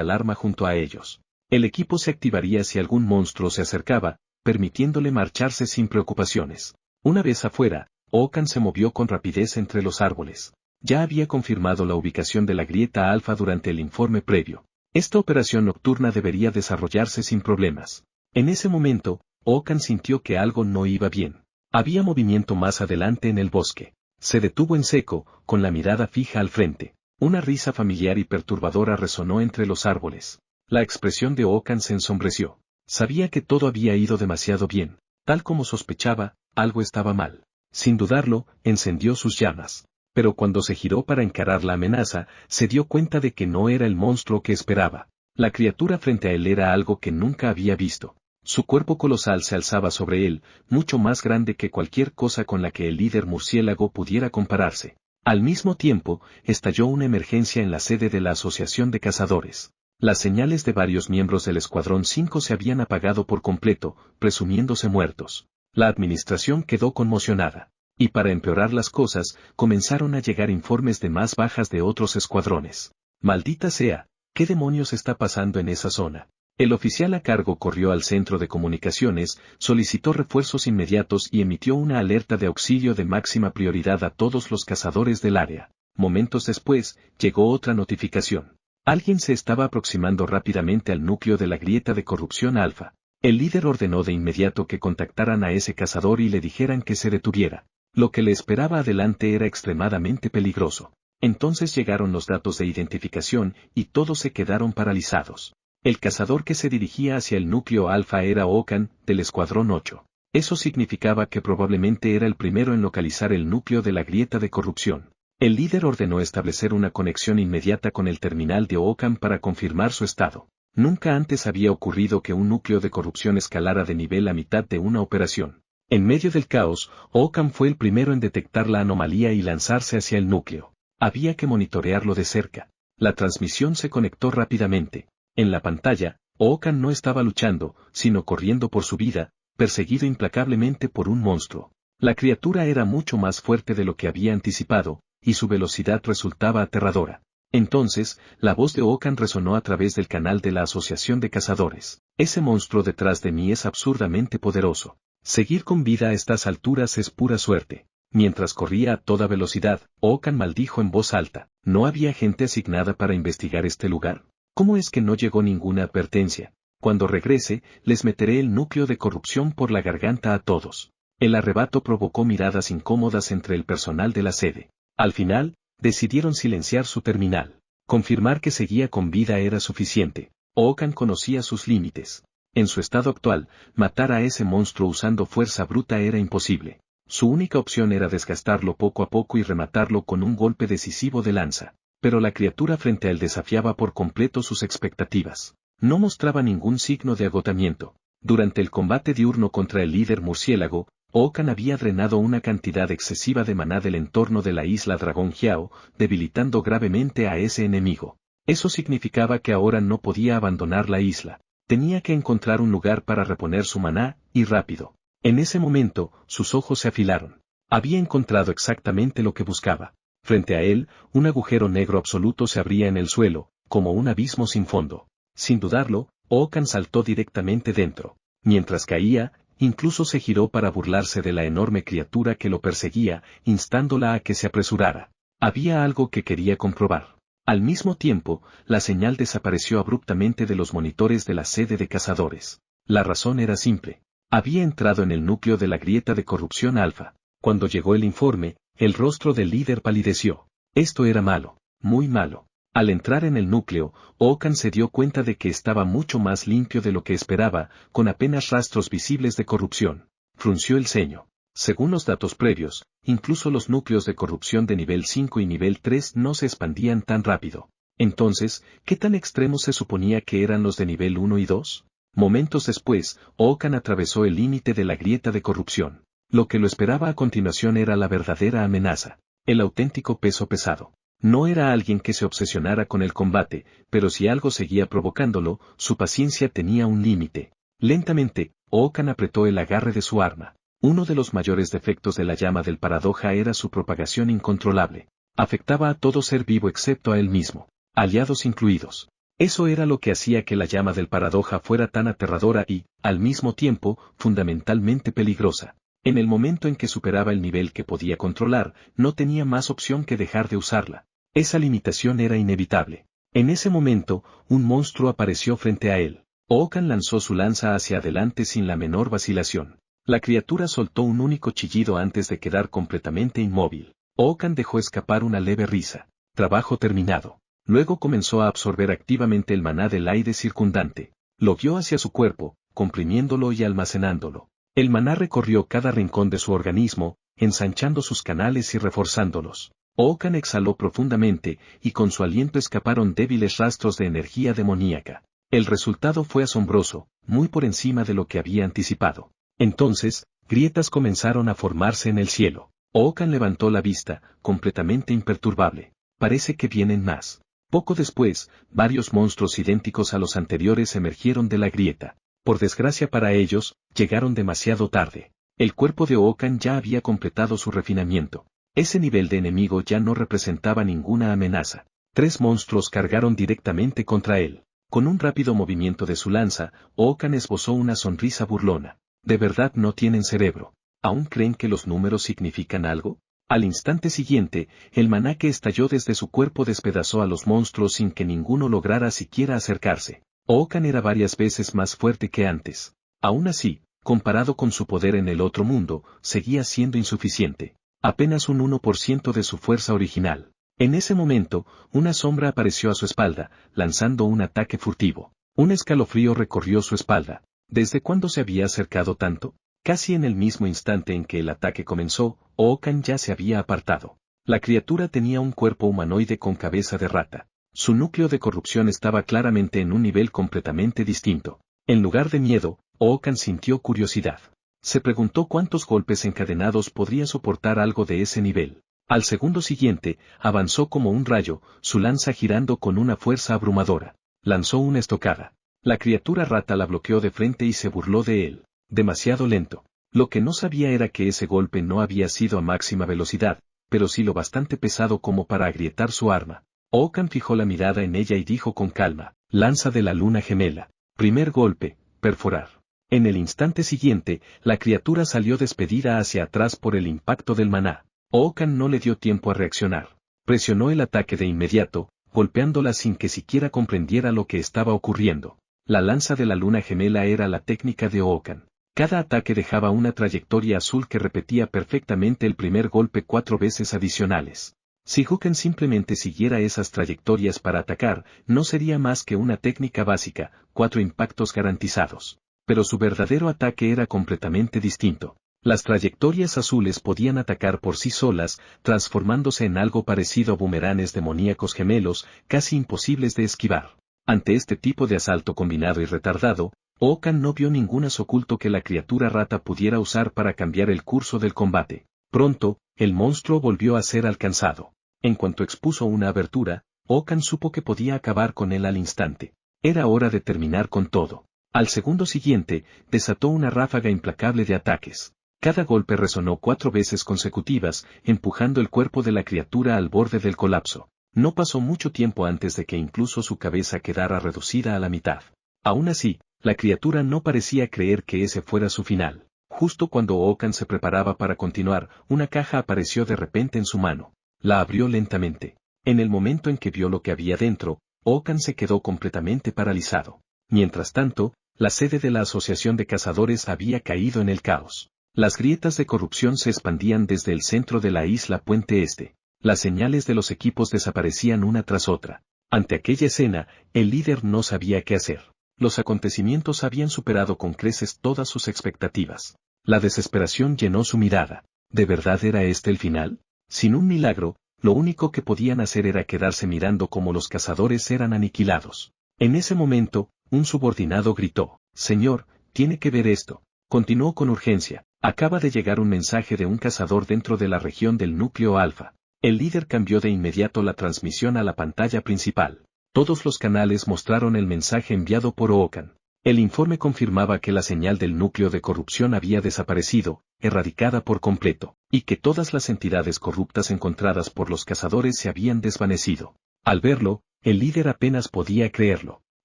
alarma junto a ellos. El equipo se activaría si algún monstruo se acercaba, permitiéndole marcharse sin preocupaciones. Una vez afuera, Okan se movió con rapidez entre los árboles. Ya había confirmado la ubicación de la grieta alfa durante el informe previo. Esta operación nocturna debería desarrollarse sin problemas. En ese momento, Okan sintió que algo no iba bien. Había movimiento más adelante en el bosque. Se detuvo en seco, con la mirada fija al frente. Una risa familiar y perturbadora resonó entre los árboles. La expresión de Okan se ensombreció. Sabía que todo había ido demasiado bien. Tal como sospechaba, algo estaba mal. Sin dudarlo, encendió sus llamas. Pero cuando se giró para encarar la amenaza, se dio cuenta de que no era el monstruo que esperaba. La criatura frente a él era algo que nunca había visto. Su cuerpo colosal se alzaba sobre él, mucho más grande que cualquier cosa con la que el líder murciélago pudiera compararse. Al mismo tiempo, estalló una emergencia en la sede de la Asociación de Cazadores. Las señales de varios miembros del Escuadrón 5 se habían apagado por completo, presumiéndose muertos. La administración quedó conmocionada. Y para empeorar las cosas, comenzaron a llegar informes de más bajas de otros escuadrones. Maldita sea, ¿qué demonios está pasando en esa zona? El oficial a cargo corrió al centro de comunicaciones, solicitó refuerzos inmediatos y emitió una alerta de auxilio de máxima prioridad a todos los cazadores del área. Momentos después, llegó otra notificación. Alguien se estaba aproximando rápidamente al núcleo de la grieta de corrupción alfa. El líder ordenó de inmediato que contactaran a ese cazador y le dijeran que se detuviera. Lo que le esperaba adelante era extremadamente peligroso. Entonces llegaron los datos de identificación y todos se quedaron paralizados. El cazador que se dirigía hacia el núcleo alfa era Okan, del Escuadrón 8. Eso significaba que probablemente era el primero en localizar el núcleo de la grieta de corrupción. El líder ordenó establecer una conexión inmediata con el terminal de Okan para confirmar su estado. Nunca antes había ocurrido que un núcleo de corrupción escalara de nivel a mitad de una operación. En medio del caos, Okan fue el primero en detectar la anomalía y lanzarse hacia el núcleo. Había que monitorearlo de cerca. La transmisión se conectó rápidamente. En la pantalla, Okan no estaba luchando, sino corriendo por su vida, perseguido implacablemente por un monstruo. La criatura era mucho más fuerte de lo que había anticipado, y su velocidad resultaba aterradora. Entonces, la voz de Okan resonó a través del canal de la Asociación de Cazadores. Ese monstruo detrás de mí es absurdamente poderoso. Seguir con vida a estas alturas es pura suerte. Mientras corría a toda velocidad, Okan maldijo en voz alta. ¿No había gente asignada para investigar este lugar? ¿Cómo es que no llegó ninguna advertencia? Cuando regrese, les meteré el núcleo de corrupción por la garganta a todos. El arrebato provocó miradas incómodas entre el personal de la sede. Al final, decidieron silenciar su terminal. Confirmar que seguía con vida era suficiente. Okan conocía sus límites. En su estado actual, matar a ese monstruo usando fuerza bruta era imposible. Su única opción era desgastarlo poco a poco y rematarlo con un golpe decisivo de lanza. Pero la criatura frente a él desafiaba por completo sus expectativas. No mostraba ningún signo de agotamiento. Durante el combate diurno contra el líder murciélago, Okan había drenado una cantidad excesiva de maná del entorno de la isla Dragón Jiao, debilitando gravemente a ese enemigo. Eso significaba que ahora no podía abandonar la isla. Tenía que encontrar un lugar para reponer su maná, y rápido. En ese momento, sus ojos se afilaron. Había encontrado exactamente lo que buscaba. Frente a él, un agujero negro absoluto se abría en el suelo, como un abismo sin fondo. Sin dudarlo, Okan saltó directamente dentro. Mientras caía, incluso se giró para burlarse de la enorme criatura que lo perseguía, instándola a que se apresurara. Había algo que quería comprobar. Al mismo tiempo, la señal desapareció abruptamente de los monitores de la sede de cazadores. La razón era simple. Había entrado en el núcleo de la grieta de corrupción alfa. Cuando llegó el informe, el rostro del líder palideció. Esto era malo, muy malo. Al entrar en el núcleo, Okan se dio cuenta de que estaba mucho más limpio de lo que esperaba, con apenas rastros visibles de corrupción. Frunció el ceño. Según los datos previos, incluso los núcleos de corrupción de nivel 5 y nivel 3 no se expandían tan rápido. Entonces, ¿qué tan extremos se suponía que eran los de nivel 1 y 2? Momentos después, Okan atravesó el límite de la grieta de corrupción. Lo que lo esperaba a continuación era la verdadera amenaza. El auténtico peso pesado. No era alguien que se obsesionara con el combate, pero si algo seguía provocándolo, su paciencia tenía un límite. Lentamente, Okan apretó el agarre de su arma. Uno de los mayores defectos de la llama del paradoja era su propagación incontrolable. Afectaba a todo ser vivo excepto a él mismo, aliados incluidos. Eso era lo que hacía que la llama del paradoja fuera tan aterradora y, al mismo tiempo, fundamentalmente peligrosa. En el momento en que superaba el nivel que podía controlar, no tenía más opción que dejar de usarla. Esa limitación era inevitable. En ese momento, un monstruo apareció frente a él. Okan lanzó su lanza hacia adelante sin la menor vacilación. La criatura soltó un único chillido antes de quedar completamente inmóvil. Okan dejó escapar una leve risa. Trabajo terminado. Luego comenzó a absorber activamente el maná del aire circundante. Lo guió hacia su cuerpo, comprimiéndolo y almacenándolo. El maná recorrió cada rincón de su organismo, ensanchando sus canales y reforzándolos. Okan exhaló profundamente, y con su aliento escaparon débiles rastros de energía demoníaca. El resultado fue asombroso, muy por encima de lo que había anticipado. Entonces, grietas comenzaron a formarse en el cielo. Okan levantó la vista, completamente imperturbable. Parece que vienen más. Poco después, varios monstruos idénticos a los anteriores emergieron de la grieta. Por desgracia para ellos, llegaron demasiado tarde. El cuerpo de Okan ya había completado su refinamiento. Ese nivel de enemigo ya no representaba ninguna amenaza. 3 monstruos cargaron directamente contra él. Con un rápido movimiento de su lanza, Okan esbozó una sonrisa burlona. ¿De verdad no tienen cerebro? ¿Aún creen que los números significan algo? Al instante siguiente, el maná que estalló desde su cuerpo despedazó a los monstruos sin que ninguno lograra siquiera acercarse. Okan era varias veces más fuerte que antes. Aún así, comparado con su poder en el otro mundo, seguía siendo insuficiente. Apenas un 1% de su fuerza original. En ese momento, una sombra apareció a su espalda, lanzando un ataque furtivo. Un escalofrío recorrió su espalda. ¿Desde cuándo se había acercado tanto? Casi en el mismo instante en que el ataque comenzó, Okan ya se había apartado. La criatura tenía un cuerpo humanoide con cabeza de rata. Su núcleo de corrupción estaba claramente en un nivel completamente distinto. En lugar de miedo, Okan sintió curiosidad. Se preguntó cuántos golpes encadenados podría soportar algo de ese nivel. Al segundo siguiente, avanzó como un rayo, su lanza girando con una fuerza abrumadora. Lanzó una estocada. La criatura rata la bloqueó de frente y se burló de él. Demasiado lento. Lo que no sabía era que ese golpe no había sido a máxima velocidad, pero sí lo bastante pesado como para agrietar su arma. Okan fijó la mirada en ella y dijo con calma, lanza de la luna gemela. Primer golpe, perforar. En el instante siguiente, la criatura salió despedida hacia atrás por el impacto del maná. Okan no le dio tiempo a reaccionar. Presionó el ataque de inmediato, golpeándola sin que siquiera comprendiera lo que estaba ocurriendo. La lanza de la luna gemela era la técnica de Okan. Cada ataque dejaba una trayectoria azul que repetía perfectamente el primer golpe 4 veces adicionales. Si Okan simplemente siguiera esas trayectorias para atacar, no sería más que una técnica básica, 4 impactos garantizados. Pero su verdadero ataque era completamente distinto. Las trayectorias azules podían atacar por sí solas, transformándose en algo parecido a bumeranes demoníacos gemelos, casi imposibles de esquivar. Ante este tipo de asalto combinado y retardado, Okan no vio ningún as oculto que la criatura rata pudiera usar para cambiar el curso del combate. Pronto, el monstruo volvió a ser alcanzado. En cuanto expuso una abertura, Okan supo que podía acabar con él al instante. Era hora de terminar con todo. Al segundo siguiente, desató una ráfaga implacable de ataques. Cada golpe resonó 4 veces consecutivas, empujando el cuerpo de la criatura al borde del colapso. No pasó mucho tiempo antes de que incluso su cabeza quedara reducida a la mitad. Aún así, la criatura no parecía creer que ese fuera su final. Justo cuando Okan se preparaba para continuar, una caja apareció de repente en su mano. La abrió lentamente. En el momento en que vio lo que había dentro, Okan se quedó completamente paralizado. Mientras tanto, la sede de la Asociación de Cazadores había caído en el caos. Las grietas de corrupción se expandían desde el centro de la isla Puente Este. Las señales de los equipos desaparecían una tras otra. Ante aquella escena, el líder no sabía qué hacer. Los acontecimientos habían superado con creces todas sus expectativas. La desesperación llenó su mirada. ¿De verdad era este el final? Sin un milagro, lo único que podían hacer era quedarse mirando cómo los cazadores eran aniquilados. En ese momento, un subordinado gritó, «Señor, tiene que ver esto». Continuó con urgencia, «Acaba de llegar un mensaje de un cazador dentro de la región del núcleo alfa. El líder cambió de inmediato la transmisión a la pantalla principal. Todos los canales mostraron el mensaje enviado por Ookan. El informe confirmaba que la señal del núcleo de corrupción había desaparecido, erradicada por completo, y que todas las entidades corruptas encontradas por los cazadores se habían desvanecido. Al verlo, el líder apenas podía creerlo.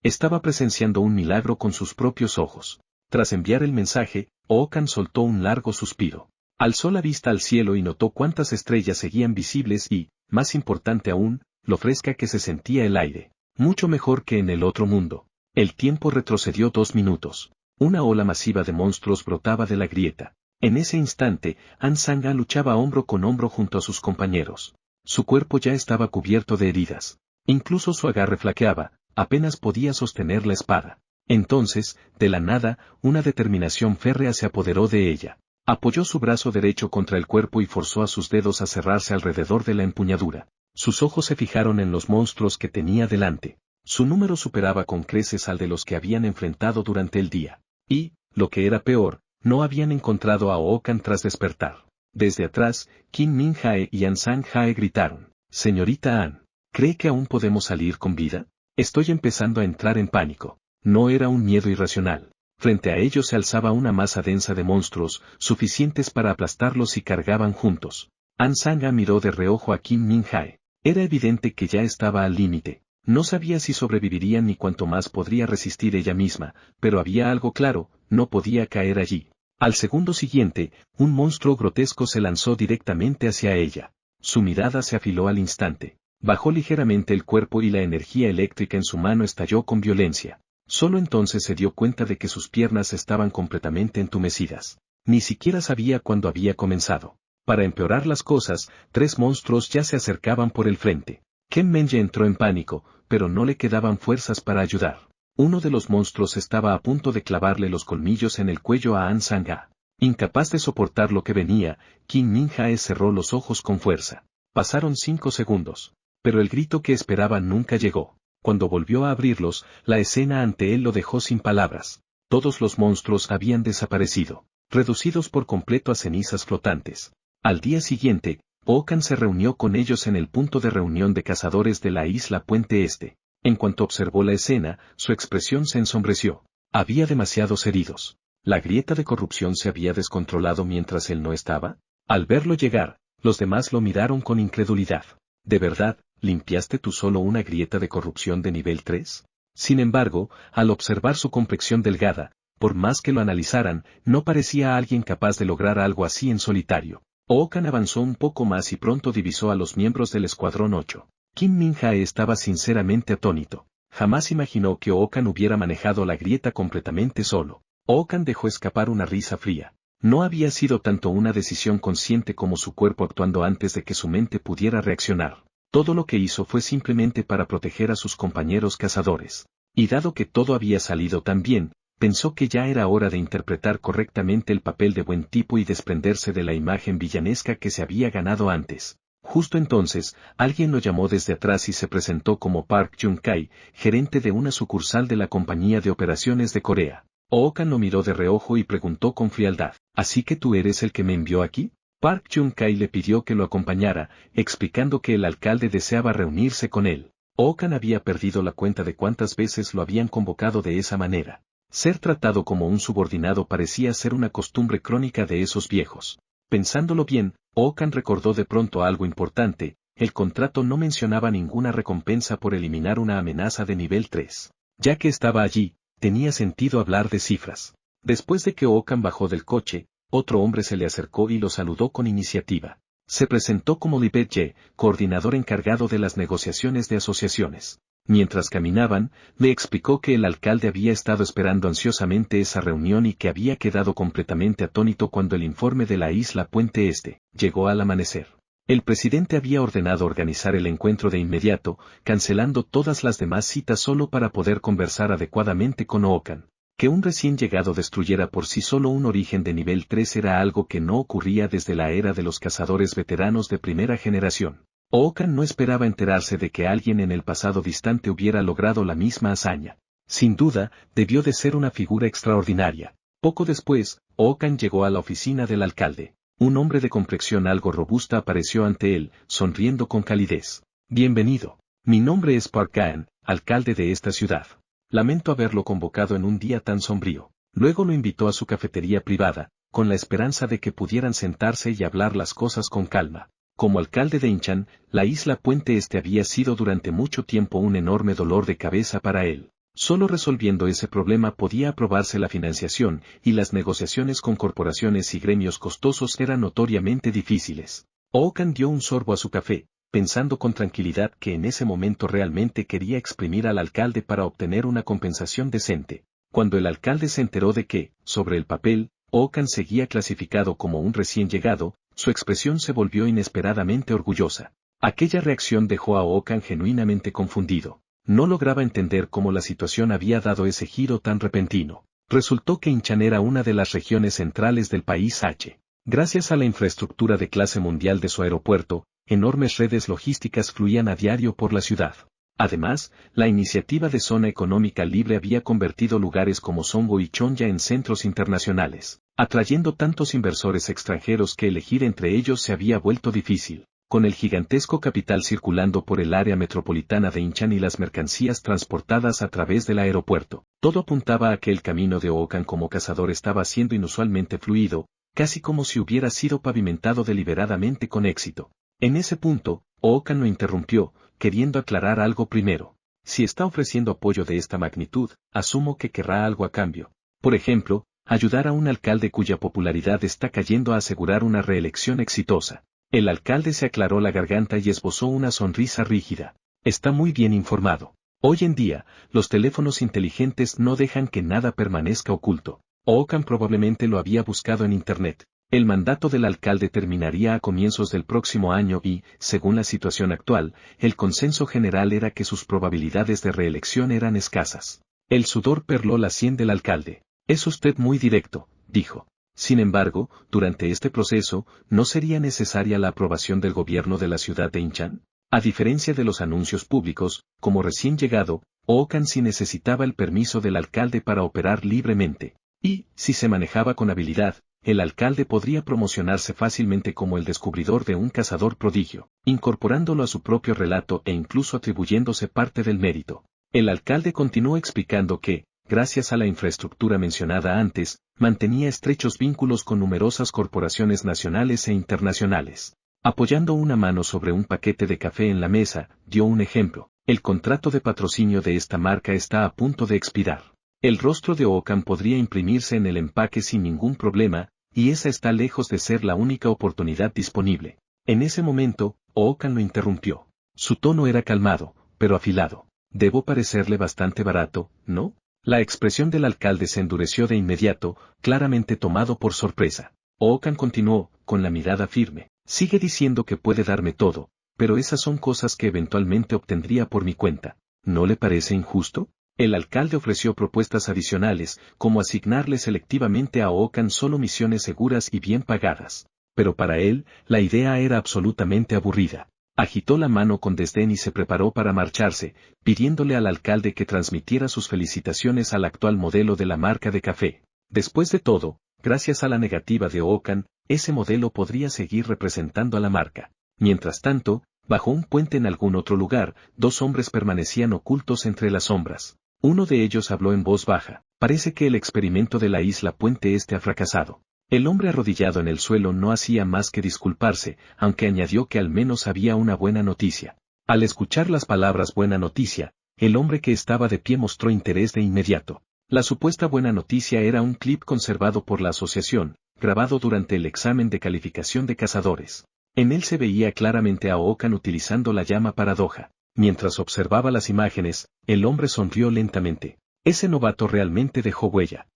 Estaba presenciando un milagro con sus propios ojos. Tras enviar el mensaje, Ookan soltó un largo suspiro. Alzó la vista al cielo y notó cuántas estrellas seguían visibles y, más importante aún, lo fresca que se sentía el aire. Mucho mejor que en el otro mundo. El tiempo retrocedió 2 minutos. Una ola masiva de monstruos brotaba de la grieta. En ese instante, Ansanga luchaba hombro con hombro junto a sus compañeros. Su cuerpo ya estaba cubierto de heridas. Incluso su agarre flaqueaba, apenas podía sostener la espada. Entonces, de la nada, una determinación férrea se apoderó de ella. Apoyó su brazo derecho contra el cuerpo y forzó a sus dedos a cerrarse alrededor de la empuñadura. Sus ojos se fijaron en los monstruos que tenía delante. Su número superaba con creces al de los que habían enfrentado durante el día. Y, lo que era peor, no habían encontrado a Ookan tras despertar. Desde atrás, Kim Min-jae y An Sang-jae gritaron: «Señorita An, ¿cree que aún podemos salir con vida? Estoy empezando a entrar en pánico». No era un miedo irracional. Frente a ellos se alzaba una masa densa de monstruos, suficientes para aplastarlos y cargaban juntos. An Sang-a miró de reojo a Kim Min-jae. Era evidente que ya estaba al límite. No sabía si sobreviviría ni cuánto más podría resistir ella misma, pero había algo claro: no podía caer allí. Al segundo siguiente, un monstruo grotesco se lanzó directamente hacia ella. Su mirada se afiló al instante. Bajó ligeramente el cuerpo y la energía eléctrica en su mano estalló con violencia. Solo entonces se dio cuenta de que sus piernas estaban completamente entumecidas. Ni siquiera sabía cuándo había comenzado. Para empeorar las cosas, 3 monstruos ya se acercaban por el frente. Ken Menye entró en pánico, pero no le quedaban fuerzas para ayudar. Uno de los monstruos estaba a punto de clavarle los colmillos en el cuello a An Sang-a. Incapaz de soportar lo que venía, Kim Min-jae cerró los ojos con fuerza. Pasaron 5 segundos. Pero el grito que esperaba nunca llegó. Cuando volvió a abrirlos, la escena ante él lo dejó sin palabras. Todos los monstruos habían desaparecido, reducidos por completo a cenizas flotantes. Al día siguiente, Ookan se reunió con ellos en el punto de reunión de cazadores de la isla Puente Este. En cuanto observó la escena, su expresión se ensombreció. Había demasiados heridos. ¿La grieta de corrupción se había descontrolado mientras él no estaba? Al verlo llegar, los demás lo miraron con incredulidad. ¿De verdad, limpiaste tú solo una grieta de corrupción de nivel 3? Sin embargo, al observar su complexión delgada, por más que lo analizaran, no parecía alguien capaz de lograr algo así en solitario. Ookan avanzó un poco más y pronto divisó a los miembros del Escuadrón 8. Kim Min-jae estaba sinceramente atónito. Jamás imaginó que Ookan hubiera manejado la grieta completamente solo. Ookan dejó escapar una risa fría. No había sido tanto una decisión consciente como su cuerpo actuando antes de que su mente pudiera reaccionar. Todo lo que hizo fue simplemente para proteger a sus compañeros cazadores. Y dado que todo había salido tan bien, pensó que ya era hora de interpretar correctamente el papel de buen tipo y desprenderse de la imagen villanesca que se había ganado antes. Justo entonces, alguien lo llamó desde atrás y se presentó como Park Jun-kai, gerente de una sucursal de la Compañía de Operaciones de Corea. Ookan lo miró de reojo y preguntó con frialdad: ¿Así que tú eres el que me envió aquí? Park Jun-kai le pidió que lo acompañara, explicando que el alcalde deseaba reunirse con él. Ookan había perdido la cuenta de cuántas veces lo habían convocado de esa manera. Ser tratado como un subordinado parecía ser una costumbre crónica de esos viejos. Pensándolo bien, Ookan recordó de pronto algo importante: el contrato no mencionaba ninguna recompensa por eliminar una amenaza de nivel 3. Ya que estaba allí, tenía sentido hablar de cifras. Después de que Ookan bajó del coche, otro hombre se le acercó y lo saludó con iniciativa. Se presentó como Li Pei-ye, coordinador encargado de las negociaciones de asociaciones. Mientras caminaban, le explicó que el alcalde había estado esperando ansiosamente esa reunión y que había quedado completamente atónito cuando el informe de la isla Puente Este llegó al amanecer. El presidente había ordenado organizar el encuentro de inmediato, cancelando todas las demás citas solo para poder conversar adecuadamente con Ookan. Que un recién llegado destruyera por sí solo un origen de nivel 3 era algo que no ocurría desde la era de los cazadores veteranos de primera generación. Ookan no esperaba enterarse de que alguien en el pasado distante hubiera logrado la misma hazaña. Sin duda, debió de ser una figura extraordinaria. Poco después, Ookan llegó a la oficina del alcalde. Un hombre de complexión algo robusta apareció ante él, sonriendo con calidez. Bienvenido. Mi nombre es Park Gaan, alcalde de esta ciudad. Lamento haberlo convocado en un día tan sombrío. Luego lo invitó a su cafetería privada, con la esperanza de que pudieran sentarse y hablar las cosas con calma. Como alcalde de Inchan, la isla Puente Este había sido durante mucho tiempo un enorme dolor de cabeza para él. Solo resolviendo ese problema podía aprobarse la financiación, y las negociaciones con corporaciones y gremios costosos eran notoriamente difíciles. Ookan dio un sorbo a su café, pensando con tranquilidad que en ese momento realmente quería exprimir al alcalde para obtener una compensación decente. Cuando el alcalde se enteró de que, sobre el papel, Ookan seguía clasificado como un recién llegado, su expresión se volvió inesperadamente orgullosa. Aquella reacción dejó a Ookan genuinamente confundido. No lograba entender cómo la situación había dado ese giro tan repentino. Resultó que Inchan era una de las regiones centrales del país H. Gracias a la infraestructura de clase mundial de su aeropuerto, enormes redes logísticas fluían a diario por la ciudad. Además, la iniciativa de Zona Económica Libre había convertido lugares como Songo y Chonja en centros internacionales, atrayendo tantos inversores extranjeros que elegir entre ellos se había vuelto difícil. Con el gigantesco capital circulando por el área metropolitana de Inchan y las mercancías transportadas a través del aeropuerto, todo apuntaba a que el camino de Ookan como cazador estaba siendo inusualmente fluido, casi como si hubiera sido pavimentado deliberadamente con éxito. En ese punto, Ookan lo interrumpió, queriendo aclarar algo primero. Si está ofreciendo apoyo de esta magnitud, asumo que querrá algo a cambio. Por ejemplo, ayudar a un alcalde cuya popularidad está cayendo a asegurar una reelección exitosa. El alcalde se aclaró la garganta y esbozó una sonrisa rígida. Está muy bien informado. Hoy en día, los teléfonos inteligentes no dejan que nada permanezca oculto. Ookan probablemente lo había buscado en Internet. El mandato del alcalde terminaría a comienzos del próximo año y, según la situación actual, el consenso general era que sus probabilidades de reelección eran escasas. El sudor perló la sien del alcalde. Es usted muy directo, dijo. Sin embargo, durante este proceso, ¿no sería necesaria la aprobación del gobierno de la ciudad de Inchan? A diferencia de los anuncios públicos, como recién llegado, Ookan sí necesitaba el permiso del alcalde para operar libremente. Y, si se manejaba con habilidad, el alcalde podría promocionarse fácilmente como el descubridor de un cazador prodigio, incorporándolo a su propio relato e incluso atribuyéndose parte del mérito. El alcalde continuó explicando que, gracias a la infraestructura mencionada antes, mantenía estrechos vínculos con numerosas corporaciones nacionales e internacionales. Apoyando una mano sobre un paquete de café en la mesa, dio un ejemplo. El contrato de patrocinio de esta marca está a punto de expirar. El rostro de Ookan podría imprimirse en el empaque sin ningún problema, y esa está lejos de ser la única oportunidad disponible. En ese momento, Ookan lo interrumpió. Su tono era calmado, pero afilado. Debo parecerle bastante barato, ¿no? La expresión del alcalde se endureció de inmediato, claramente tomado por sorpresa. Ookan continuó, con la mirada firme. Sigue diciendo que puede darme todo, pero esas son cosas que eventualmente obtendría por mi cuenta. ¿No le parece injusto? El alcalde ofreció propuestas adicionales, como asignarle selectivamente a Ookan solo misiones seguras y bien pagadas. Pero para él, la idea era absolutamente aburrida. Agitó la mano con desdén y se preparó para marcharse, pidiéndole al alcalde que transmitiera sus felicitaciones al actual modelo de la marca de café. Después de todo, gracias a la negativa de Ookan, ese modelo podría seguir representando a la marca. Mientras tanto, bajo un puente en algún otro lugar, dos hombres permanecían ocultos entre las sombras. Uno de ellos habló en voz baja. Parece que el experimento de la isla Puente Este ha fracasado. El hombre arrodillado en el suelo no hacía más que disculparse, aunque añadió que al menos había una buena noticia. Al escuchar las palabras buena noticia, el hombre que estaba de pie mostró interés de inmediato. La supuesta buena noticia era un clip conservado por la asociación, grabado durante el examen de calificación de cazadores. En él se veía claramente a Ookan utilizando la llama paradoja. Mientras observaba las imágenes, el hombre sonrió lentamente. Ese novato realmente dejó huella.